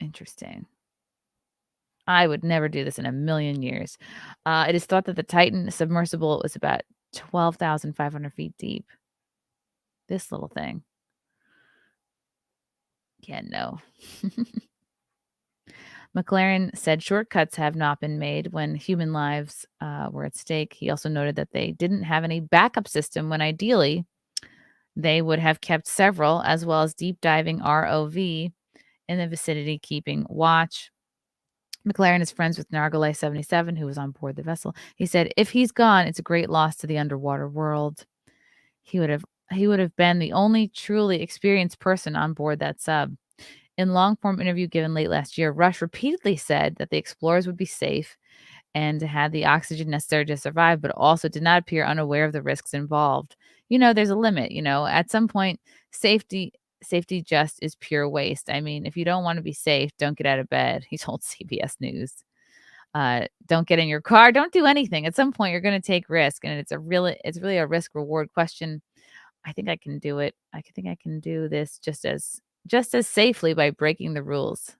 Interesting. I would never do this in a million years. It is thought that the Titan submersible was about 12,500 feet deep. This little thing. Yeah, no. McLaren said shortcuts have not been made when human lives were at stake. He also noted that they didn't have any backup system when ideally they would have kept several, as well as deep diving ROV in the vicinity keeping watch. McLaren is friends with Nargile 77, who was on board the vessel. He said, if he's gone, it's a great loss to the underwater world. He would have been the only truly experienced person on board that sub. In long-form interview given late last year, Rush repeatedly said that the explorers would be safe and had the oxygen necessary to survive, but also did not appear unaware of the risks involved. There's a limit, at some point, safety just is pure waste. I mean, if you don't want to be safe, don't get out of bed. He told CBS News. Don't get in your car. Don't do anything. At some point, you're going to take risk, and it's really a risk reward question. I think I can do it. I think I can do this just as safely by breaking the rules.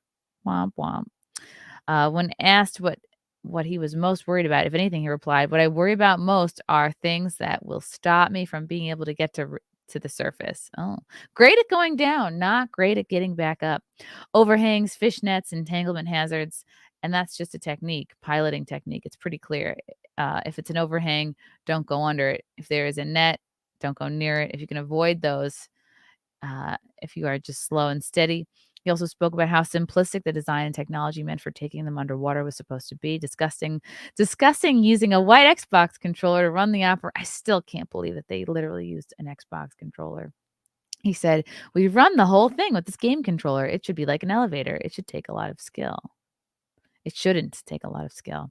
Womp womp. When asked what he was most worried about, if anything, he replied, "What I worry about most are things that will stop me from being able to get to the surface." Oh, great at going down, not great at getting back up. Overhangs, fish nets, entanglement hazards, and that's just a technique, piloting technique. It's pretty clear. If it's an overhang, don't go under it. If there is a net, don't go near it. If you can avoid those, if you are just slow and steady. He also spoke about how simplistic the design and technology meant for taking them underwater was supposed to be, discussing using a white Xbox controller to run the opera. I still can't believe that they literally used an Xbox controller. He said, "We run the whole thing with this game controller. It should be like an elevator. It should take a lot of skill." It shouldn't take a lot of skill.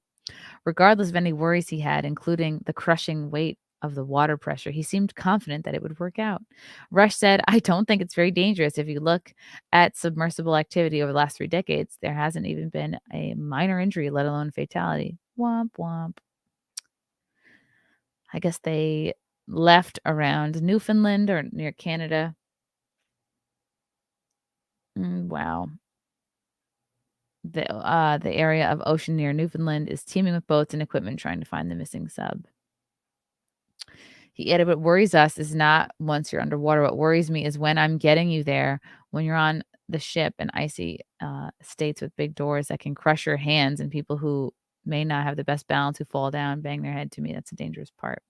Regardless of any worries he had, including the crushing weight of the water pressure, he seemed confident that it would work out. Rush said, "I don't think it's very dangerous. If you look at submersible activity over the last 3 decades, there hasn't even been a minor injury, let alone fatality." Womp womp. I guess they left around Newfoundland or near Canada. Wow. The area of ocean near Newfoundland is teeming with boats and equipment trying to find the missing sub. He added, "What worries us is not once you're underwater. What worries me is when I'm getting you there, when you're on the ship in icy states with big doors that can crush your hands and people who may not have the best balance who fall down, bang their head. To me, that's a dangerous part."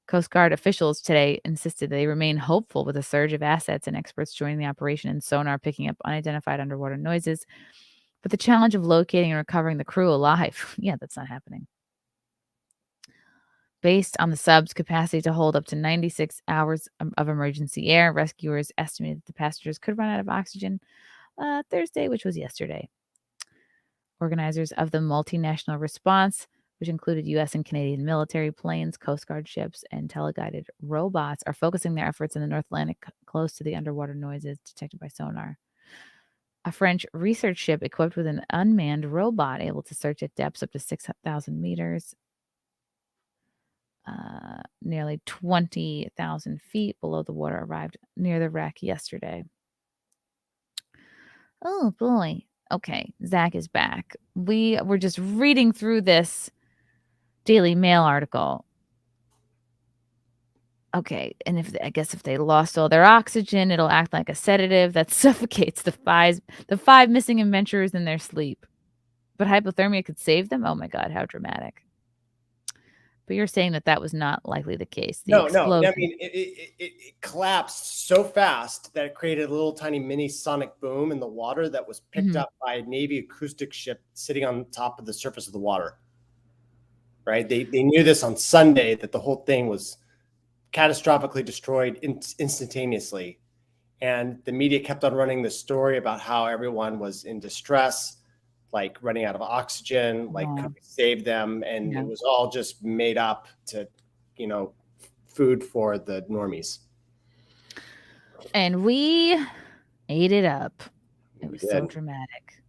Coast Guard officials today insisted they remain hopeful with a surge of assets and experts joining the operation and sonar picking up unidentified underwater noises. But the challenge of locating and recovering the crew alive, yeah, that's not happening. Based on the sub's capacity to hold up to 96 hours of emergency air, rescuers estimated that the passengers could run out of oxygen Thursday, which was yesterday. Organizers of the multinational response, which included U.S. and Canadian military planes, Coast Guard ships, and teleguided robots, are focusing their efforts in the North Atlantic close to the underwater noises detected by sonar. A French research ship equipped with an unmanned robot able to search at depths up to 6,000 meters, nearly 20,000 feet below the water, arrived near the wreck yesterday. Oh, boy. Okay, Zach is back. We were just reading through this Daily Mail article. Okay, and if they lost all their oxygen, it'll act like a sedative that suffocates the five missing adventurers in their sleep. But hypothermia could save them? Oh my God, how dramatic. But you're saying that was not likely the case. No. I mean, it collapsed so fast that it created a little tiny mini sonic boom in the water that was picked up by a Navy acoustic ship sitting on top of the surface of the water. Right? They knew this on Sunday, that the whole thing was catastrophically destroyed instantaneously. And the media kept on running the story about how everyone was in distress, like running out of oxygen, like could we save them? And it was all just made up to, food for the normies. And we ate it up. It was so dramatic.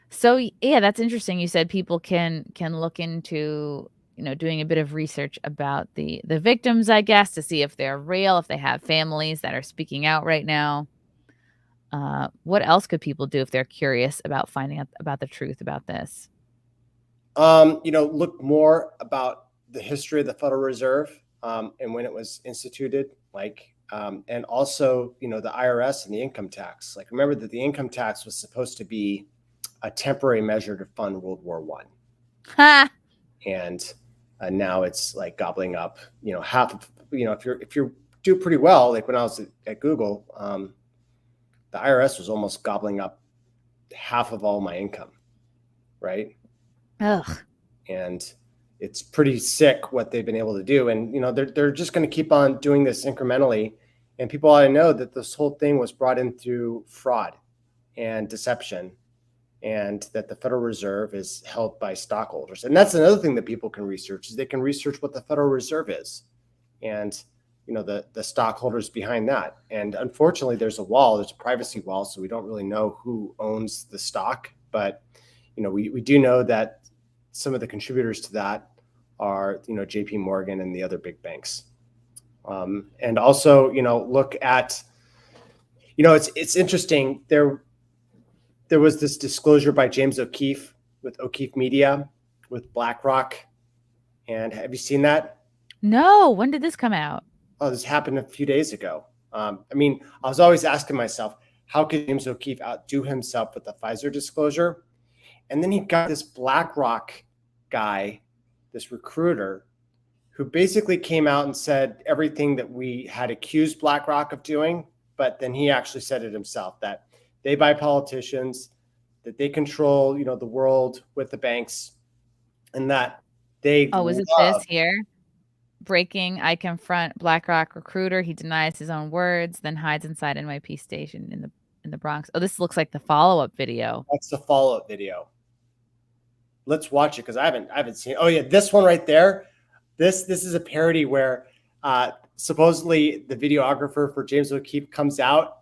So yeah, that's interesting. You said people can look into, doing a bit of research about the victims, I guess, to see if they're real, if they have families that are speaking out right now. What else could people do if they're curious about finding out about the truth about this? Look more about the history of the Federal Reserve and when it was instituted, and also, the IRS and the income tax. Like, remember that the income tax was supposed to be a temporary measure to fund World War I. And now it's like gobbling up, half of, if you do pretty well, like when I was at Google, the IRS was almost gobbling up half of all my income. Right. Ugh. And it's pretty sick what they've been able to do. And, they're just going to keep on doing this incrementally. And people ought to know that this whole thing was brought in through fraud and deception, and that the Federal Reserve is held by stockholders. And that's another thing that people can research, is they can research what the Federal Reserve is and, the stockholders behind that. And unfortunately, there's a privacy wall. So we don't really know who owns the stock. But, we do know that some of the contributors to that are, JP Morgan and the other big banks. And also, look at, it's interesting. There was this disclosure by James O'Keefe with O'Keefe Media, with BlackRock. And have you seen that? No. When did this come out? Oh, this happened a few days ago. I was always asking myself, how could James O'Keefe outdo himself with the Pfizer disclosure? And then he got this BlackRock guy, this recruiter, who basically came out and said everything that we had accused BlackRock of doing, but then he actually said it himself, that they buy politicians, that they control, the world with the banks, and that they is it this here? Breaking, I confront BlackRock recruiter. He denies his own words, then hides inside NYP station in the Bronx. Oh, this looks like the follow-up video. That's the follow-up video. Let's watch it because I haven't seen it. Oh yeah, this one right there. This is a parody where supposedly the videographer for James O'Keefe comes out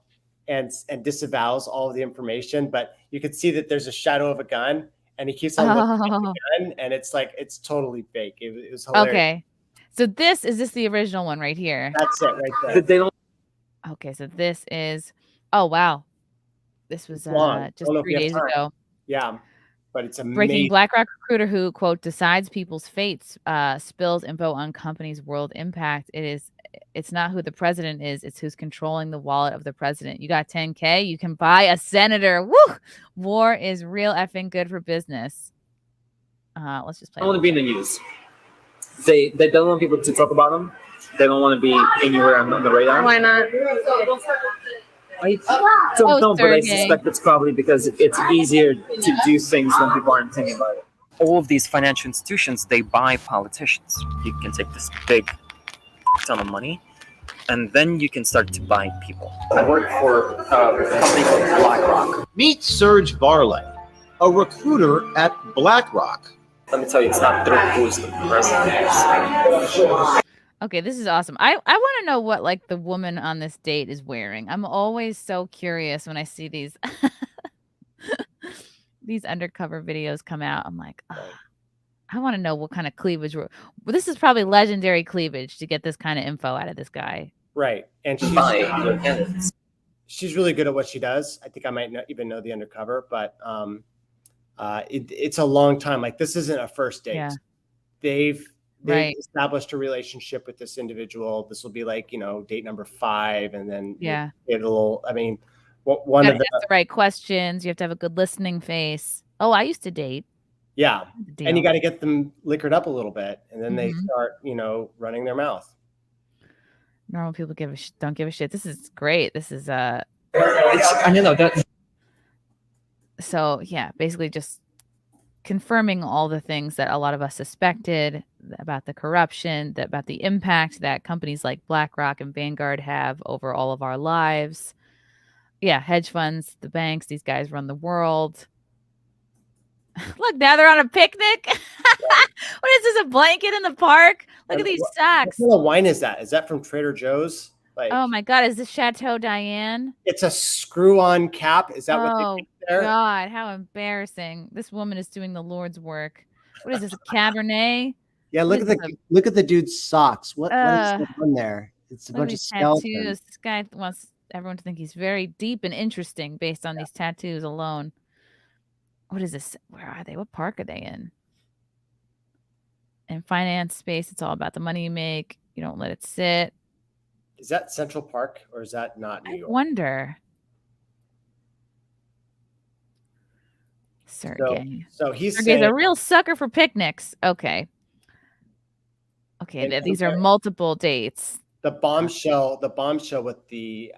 and disavows all of the information, but you can see that there's a shadow of a gun, and he keeps on looking at the gun, and it's totally fake. It was hilarious. Okay, so is this the original one right here? That's it right there. Okay, so this is. Oh wow, this was just 3 days ago. Yeah. But it's amazing. Breaking, BlackRock recruiter who, quote, decides people's fates, spills info on company's world impact. It's not who the president is, it's who's controlling the wallet of the president. You got $10K, you can buy a senator. Woo! War is real effing good for business. Let's just play. I don't want to be in the news. They don't want people to talk about them. They don't want to be anywhere on the radar. Why not? I don't know, but I suspect it's probably because it's easier to do things when people aren't thinking about it. All of these financial institutions, they buy politicians. You can take this big ton of money, and then you can start to buy people. I work for a company called BlackRock. Meet Serge Varley, a recruiter at BlackRock. Let me tell you, it's not through who's the president. Okay, this is awesome. I want to know what like the woman on this date is wearing. I'm always so curious when I see these these undercover videos come out. I'm like, I want to know what kind of cleavage. This is probably legendary cleavage to get this kind of info out of this guy. Right, and she's really good at what she does. I think I might not even know the undercover, but it's a long time. Like, this isn't a first date. Yeah. They've established a relationship with this individual. This will be like, date number 5. And then one of the right questions. You have to have a good listening face. Oh, I used to date. Yeah. And you got to get them liquored up a little bit. And then they start, running their mouth. Normal people don't give a shit. This is great. This is so yeah, basically just confirming all the things that a lot of us suspected, about the corruption, about the impact that companies like BlackRock and Vanguard have over all of our lives. Yeah, hedge funds, the banks, these guys run the world. Look, now they're on a picnic. What is this, a blanket in the park? Look at these stocks. What kind of wine is that? Is that from Trader Joe's? Like, Oh my God, is this Chateau Diane? it's a screw-on cap. Is that what they Oh think there? God, how embarrassing. This woman is doing the Lord's work. What is this, a Cabernet? Yeah, What look is at look at the dude's socks. What is Uh, going on there? It's a Look at bunch of these skeletons. tattoos. This guy wants everyone to think he's very deep and interesting based on these tattoos alone. What is this? Where are they? What park are they in? In finance space, it's all about the money you make. You don't let it sit. Is that Central Park or is that not New I York? wonder. Sergey. So he's Sergey's saying a real sucker for picnics. Okay. Okay, And these are compare- multiple dates. the bombshell with the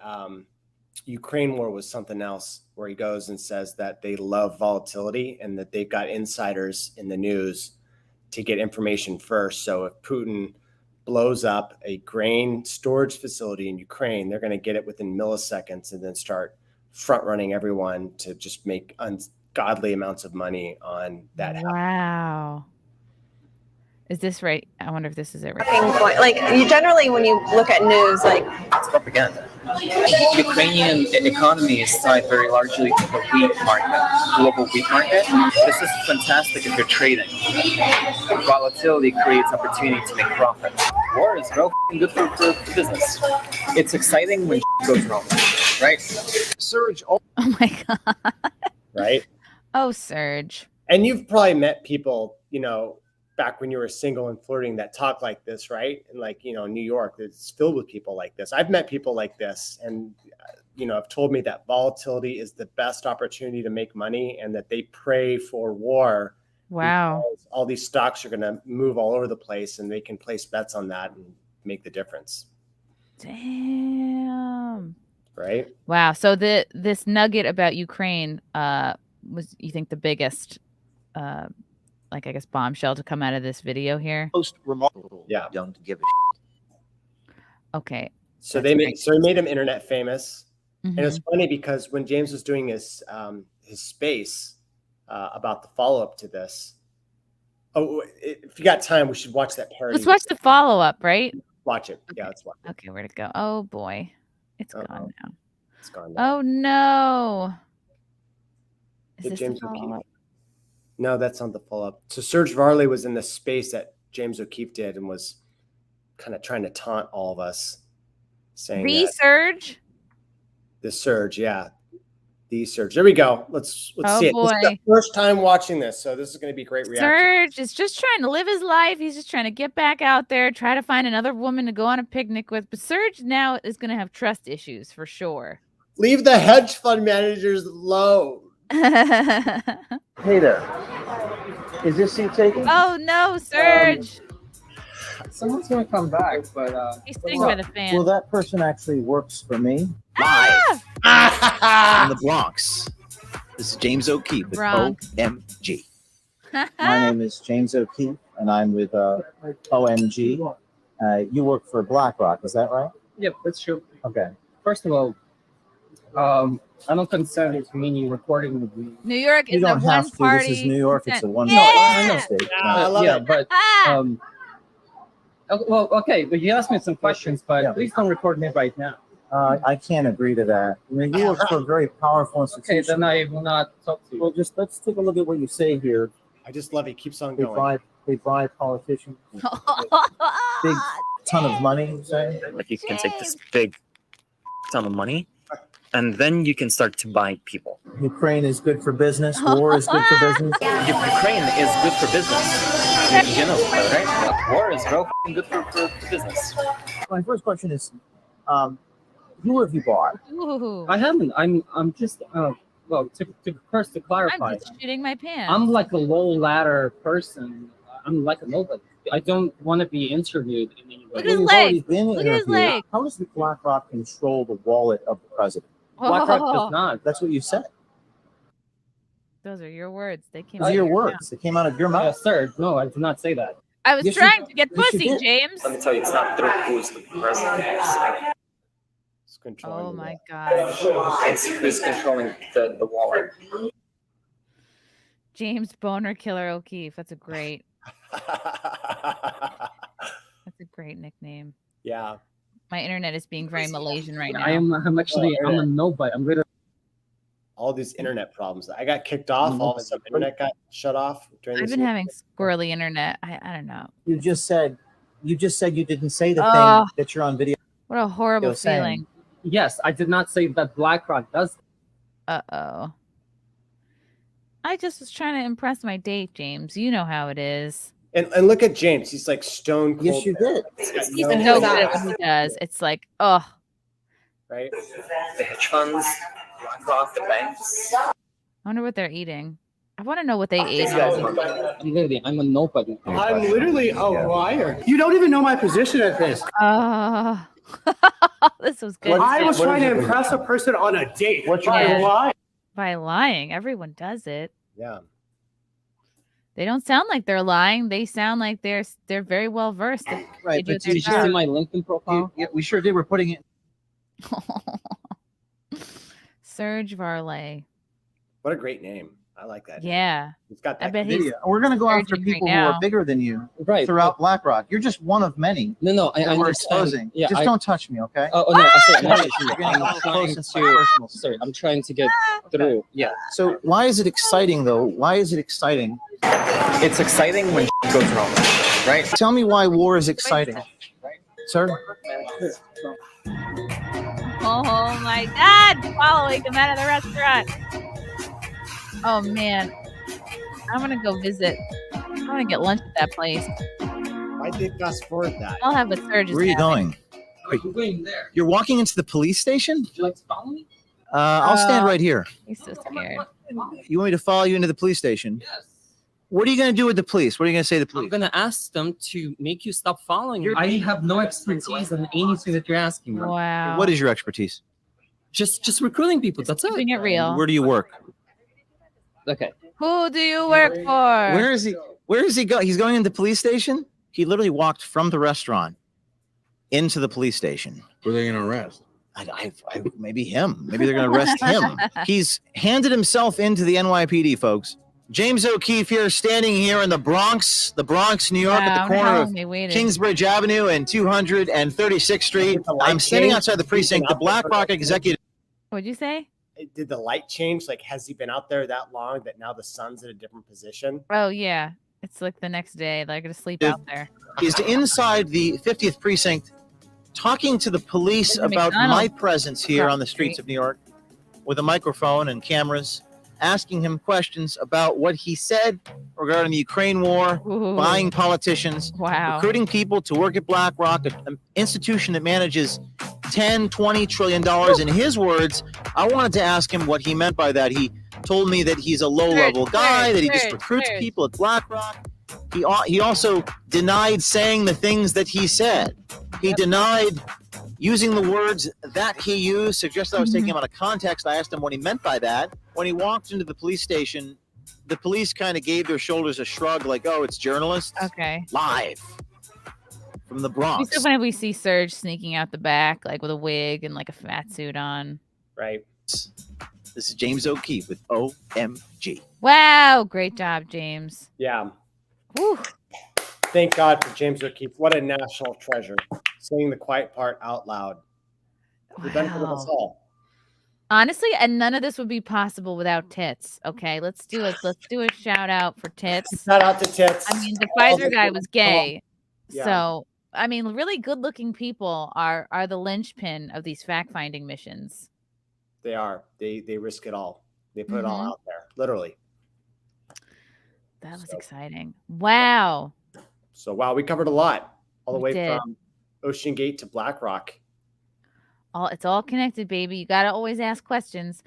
Ukraine war was something else, where he goes and says that they love volatility and that they've got insiders in the news to get information first. So if Putin blows up a grain storage facility in Ukraine, they're going to get it within milliseconds and then start front running everyone to just make ungodly amounts of money on that. Wow. Is this right? I wonder if this is it right. Point. Like, you generally, when you look at news, like, It's propaganda. The Ukrainian economy is tied very largely to the wheat market, global wheat market. This is fantastic if you're trading. Volatility creates opportunity to make profit. War is real good for business. It's exciting when goes wrong, right? Surge. Oh my God. Right. Oh, Serge. And you've probably met people, back when you were single and flirting that talk like this, right? And like, New York, it's filled with people like this. I've met people like this and, have told me that volatility is the best opportunity to make money and that they pray for war. Wow. Because all these stocks are going to move all over the place and they can place bets on that and make the difference. Damn. Right. Wow. So this nugget about Ukraine was, you think, the biggest I guess bombshell to come out of this video here? Most remarkable. Yeah. Don't give a Okay. So That's he made him internet famous. Mhm. And it's funny because when James was doing his space about the follow-up to this, if you got time, we should watch that parody. Let's watch the follow-up, right? Watch it. Yeah, let's watch it. Okay, where'd it go? Oh boy. It's gone now. It's gone now. Oh no. Is Did this James the O'Keefe? follow-up? No, that's not the follow-up. So Serge Varley was in the space that James O'Keefe did and was kind of trying to taunt all of us, saying The that Surge? the Surge, yeah. The Surge. There we go. Let's Oh, see it. This is the boy. first time watching this, so this is going to be great reaction. Surge is just trying to live his life. He's just trying to get back out there, try to find another woman to go on a picnic with. But Surge now is going to have trust issues for sure. Leave the hedge fund managers alone. Hey there. Is this seat taken? Oh no, Surge. Someone's gonna come back, but He's sitting by the fan. Well, that person actually works for me. In the Bronx. This is James O'Keefe with Bronx. OMG. My name is James O'Keefe, and I'm with OMG. You work for BlackRock, is that right? yep, that's true. Okay. First of all, I don't consent to me recording with me. New York You is a don't have to. one-party. This is New York. It's a one Yeah! state. I love yeah, it. but Ah! well, okay, but you asked me some questions, but Yeah. please don't record me right now. I can't agree to that. I mean, you work for a very powerful Okay, institution. then I will not talk to you. Well, just let's take a look at what you say here. I just love it. Keeps on They going. bribe politicians. Big ton of money, you say? Like you can take this big ton of money, and then you can start to buy people. Ukraine is good for business. War is good for business. Ukraine is good for business. You know that, right? War is real good for business. My first question is, who have you bought? Ooh, I haven't. I'm just well to clarify. I'm just shooting my pants. I'm like a low ladder person. I'm like a nobody. I don't want to be interviewed in any way. Look at his You've leg. already been Look at his interviewed. leg. How does the BlackRock control the wallet of the president? BlackRock Oh, does not. That's what you said. those are your words. They came Those out are your of your words. They came out of your Yeah, mouth. sir. No, I did not say that. I was Yes, you- trying to get yes, you pussy, did. James. Let me tell you, it's not through who's the president. It's controlling Oh the my wallet. god. It's who's controlling the wallet. James Boner Killer O'Keefe. That's a great nickname. Yeah. My internet is being very Malaysian right now. I'm a nobody. I'm gonna. All these internet problems. I got kicked off. All of a sudden, internet got shut off during I've this been having squirrely internet. I don't know. You just said you didn't say the Oh. thing that you're on video. What a horrible saying. feeling. Yes, I did not say that BlackRock does. Uh-oh. I just was trying to impress my date, James. You know how it is. And look at James. He's like stone cold. Yes, you did. He's so good at what he does. It's like, oh. Right? The hedge funds, BlackRock, the banks. I wonder what they're eating. I want to know what they ate. I'm a nobody. I'm literally a liar. You don't even know my position at this. This was good. I was trying to impress a person on a date. What's your by position? lying. By lying. Everyone does it. Yeah. They don't sound like they're lying. They sound like they're very well versed. Right, but Did you see my LinkedIn profile? Yeah, we sure did. We're putting it. Serge Varley. What a great name. I like that. Yeah. He's got that. I bet he's Video. We're going to go after surging right people who now. are bigger than you Right. throughout BlackRock. You're just one of many. No, I that we're understand. exposing. Yeah, Just don't touch me, okay? Oh no, sorry, You're getting a little close into my personal space. Sorry, I'm trying to get through. Yeah. So why is it exciting, though? Why is it exciting? It's exciting when goes wrong, right? Tell me why war is exciting, sir. Oh my God! Following him out of the restaurant. Oh man, I'm gonna go visit. I'm gonna get lunch at that place. Why'd they fast forward that? I'll have a Serge. Where are you going? You're going there. You're walking into the police station? Would you like to follow me? I'll stand right here. He's so scared. You want me to follow you into the police station? Yes. What are you going to do with the police? What are you going to say to the I'm police? gonna ask them to make you stop following me. I have no expertise in anything that you're asking me. Wow. What is your expertise? Just recruiting people. That's it. Keeping it real? Where do you work? Okay. Who do you work for? Where is he? Where is he going? He's going into the police station? He literally walked from the restaurant into the police station. Who are they going to arrest? Maybe him. Maybe they're going to arrest him. He's handed himself into the NYPD, folks. James O'Keefe here, standing here in the Bronx, New York, at the corner of Kingsbridge Avenue and 236th Street. I'm standing outside the precinct. The BlackRock executive. What'd you say? Did the light change? Like, has he been out there that long that now the sun's in a different position? Oh yeah, it's like the next day. They're gonna sleep out there. Is inside the 50th precinct, talking to the police about my presence here on the streets of New York, with a microphone and cameras, asking him questions about what he said regarding the Ukraine war, buying politicians, recruiting people to work at BlackRock, an institution that manages $10, $20 trillion. In his words, I wanted to ask him what he meant by that. He told me that he's a low-level guy, that he just recruits people at BlackRock. He also denied saying the things that he said. He denied using the words that he used, suggested I was taking him out of context. I asked him what he meant by that. When he walked into the police station, the police kind of gave their shoulders a shrug, like, oh, it's journalists. Okay. Live from the Bronx. It's so funny we see Serge sneaking out the back, like with a wig and like a fat suit on. Right. This is James O'Keefe with OMG. Wow. Great job, James. Yeah. Whew. Thank God for James O'Keefe. What a national treasure. Saying the quiet part out loud. For the benefit of us all. Honestly, and none of this would be possible without tits. Okay, let's do it. Let's do a shout out for tits. Shout out to tits. I mean, the Pfizer guy was gay, Yeah. so I mean, really good-looking people are the linchpin of these fact-finding missions. They are. They risk it all. They put it all out there, literally. That was exciting. Wow. So wow, we covered a lot, all the We way did. from OceanGate to BlackRock. It's all connected, baby. You gotta always ask questions.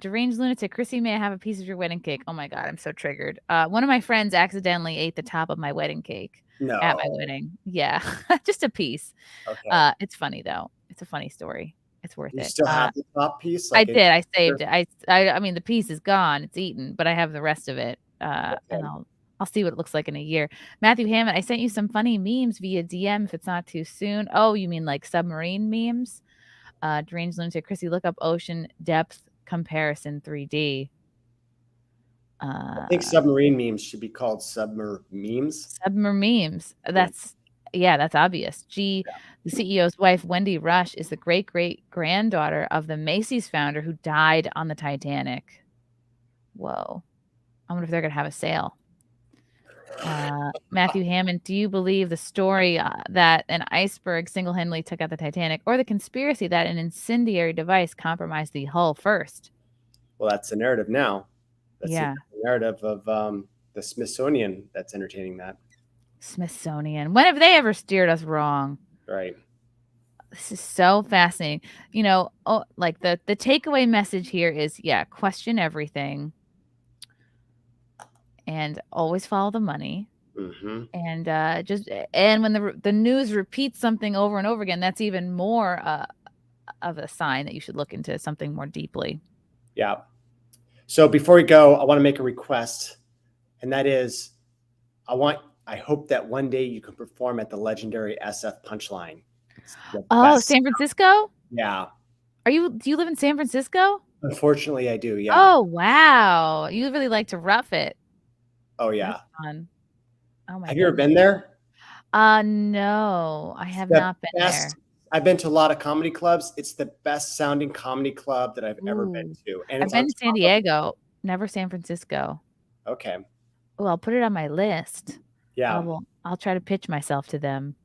Deranged lunatic, Chrissie, may I have a piece of your wedding cake? Oh my God, I'm so triggered. One of my friends accidentally ate the top of my wedding cake at my wedding. Yeah, just a piece. Okay. It's funny though. It's a funny story. It's worth You it. still have the top piece? I Like did. I saved it. I mean, the piece is gone. It's eaten, but I have the rest of it. And I'll see what it looks like in a year. Matthew Hammond, I sent you some funny memes via DM if it's not too soon. Oh, you mean like submarine memes? Deranged Lunatic, Chrissy, look up ocean depth comparison 3D. I think submarine memes should be called submer memes. Submer memes. That's obvious. The CEO's wife, Wendy Rush, is the great-great-granddaughter of the Macy's founder who died on the Titanic. Whoa. I wonder if they're going to have a sale. Matthew Hammond, do you believe the story that an iceberg single-handedly took out the Titanic, or the conspiracy that an incendiary device compromised the hull first? Well, that's the narrative now. That's the narrative of the Smithsonian that's entertaining that. Smithsonian. When have they ever steered us wrong? Right. This is so fascinating. Like the takeaway message here is, question everything. And always follow the money. Mm-hmm. And when the news repeats something over and over again, that's even more of a sign that you should look into something more deeply. Yeah. So before we go, I want to make a request, and that is, I hope that one day you can perform at the legendary SF Punchline. San Francisco? Yeah. Do you live in San Francisco? Unfortunately, I do. Yeah. Oh, wow. You really like to rough it. Oh, yeah. That's fun. Oh my. Have you ever been there? No, I have not been there. I've been to a lot of comedy clubs. It's the best sounding comedy club that I've ever been to. And I've been to San Diego, never San Francisco. Okay. Well, I'll put it on my list. Yeah. I'll try to pitch myself to them.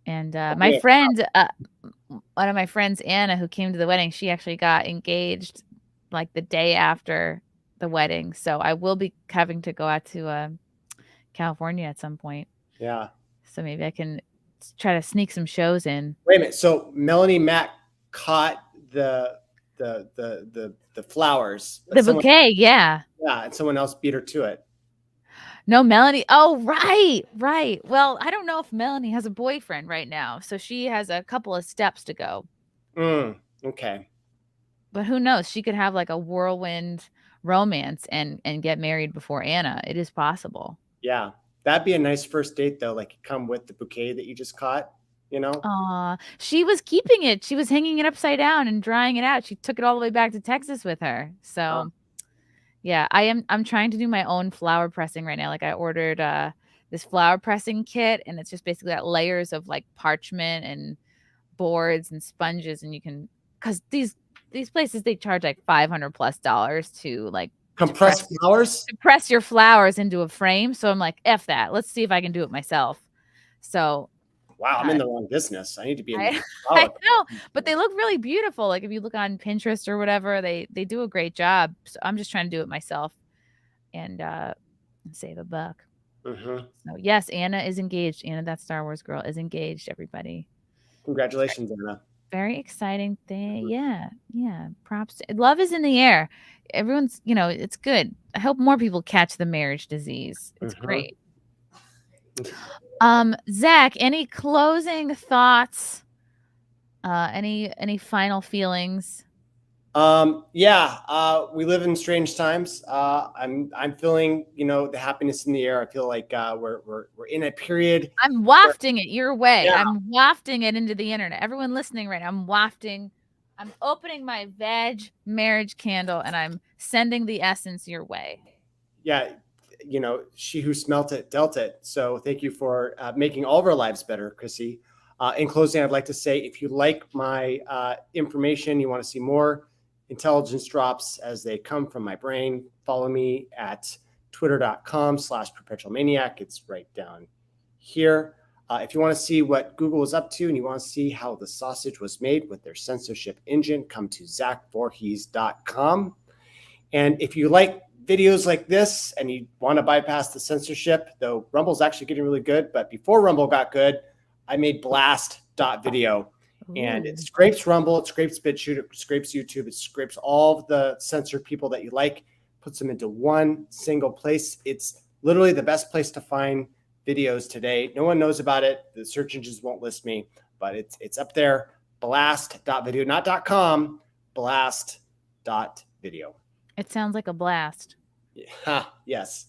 And my friend, one of my friends, Anna, who came to the wedding, she actually got engaged like the day after the wedding. So I will be having to go out to California at some point. Yeah. So maybe I can try to sneak some shows in. Wait a minute. So Melanie Mack caught the flowers. The bouquet, yeah. Yeah, and someone else beat her to it. No, Melanie. Oh, right. Well, I don't know if Melanie has a boyfriend right now, so she has a couple of steps to go. Okay. But who knows? She could have like a whirlwind romance and get married before Anna. It is possible. Yeah. That'd be a nice first date, though. Like, come with the bouquet that you just caught, She was keeping it. She was hanging it upside down and drying it out. She took it all the way back to Texas with her. So, yeah, I'm trying to do my own flower pressing right now. Like, I ordered this flower pressing kit, and it's just basically got layers of like parchment and boards and sponges, and you can, because these places, they charge like $500+ to like compress flowers, to press your flowers into a frame. So I'm like, F that. Let's see if I can do it myself. So wow, I'm in the wrong business. I need to be in the I know, but they look really beautiful. Like if you look on Pinterest or whatever, they do a great job. So I'm just trying to do it myself and save a buck. Mm-hmm. So yes, Anna is engaged. Anna, that Star Wars girl, is engaged, everybody. Congratulations, Anna. Very exciting thing. Yeah. Props. Love is in the air. Everyone's, it's good. I hope more people catch the marriage disease. It's great. Zach, any closing thoughts? Any final feelings? We live in strange times. I'm feeling, the happiness in the air. I feel like we're in a period. I'm wafting it your way. Yeah. I'm wafting it into the internet. Everyone listening right now, I'm opening my veg marriage candle and I'm sending the essence your way. Yeah. She who smelt it dealt it. So thank you for making all of our lives better, Chrissy. In closing, I'd like to say, if you like my information, you want to see more intelligence drops as they come from my brain, follow me at twitter.com/perpetualmaniac. It's right down here. If you want to see what Google is up to and you want to see how the sausage was made with their censorship engine, come to zachvorhies.com. And if you like videos like this and you want to bypass the censorship, though Rumble's actually getting really good, but before Rumble got good, I made blast.video. And it scrapes Rumble, it scrapes BitChute, it scrapes YouTube, it scrapes all of the censored people that you like, puts them into one single place. It's literally the best place to find videos today. No one knows about it. The search engines won't list me, but it's up there. Blast.video, not .com, blast.video. It sounds like a blast. Yeah, yes.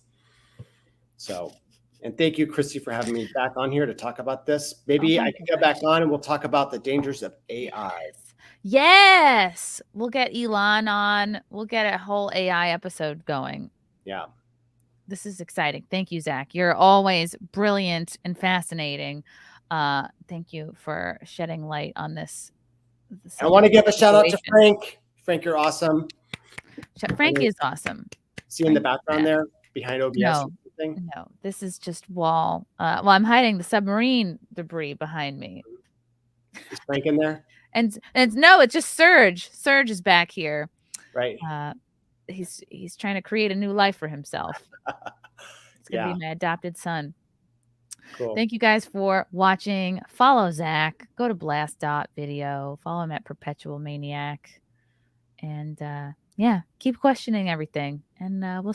So, and thank you, Chrissie, for having me back on here to talk about this. Maybe I can get back on and we'll talk about the dangers of AI. Yes. We'll get Elon on. We'll get a whole AI episode going. Yeah. This is exciting. Thank you, Zach. You're always brilliant and fascinating. Thank you for shedding light on this. I want to give a shout out to Frank. Frank, you're awesome. Frank is awesome. See in the background there behind OBS? No, this is just wall. Well, I'm hiding the submarine debris behind me. Is Frank in there? And no, it's just Serge. Serge is back here. Right. He's trying to create a new life for himself. It's gonna be my adopted son. Cool. Thank you guys for watching. Follow Zach. Go to blast.video. Follow him at Perpetual Maniac. And keep questioning everything. And we'll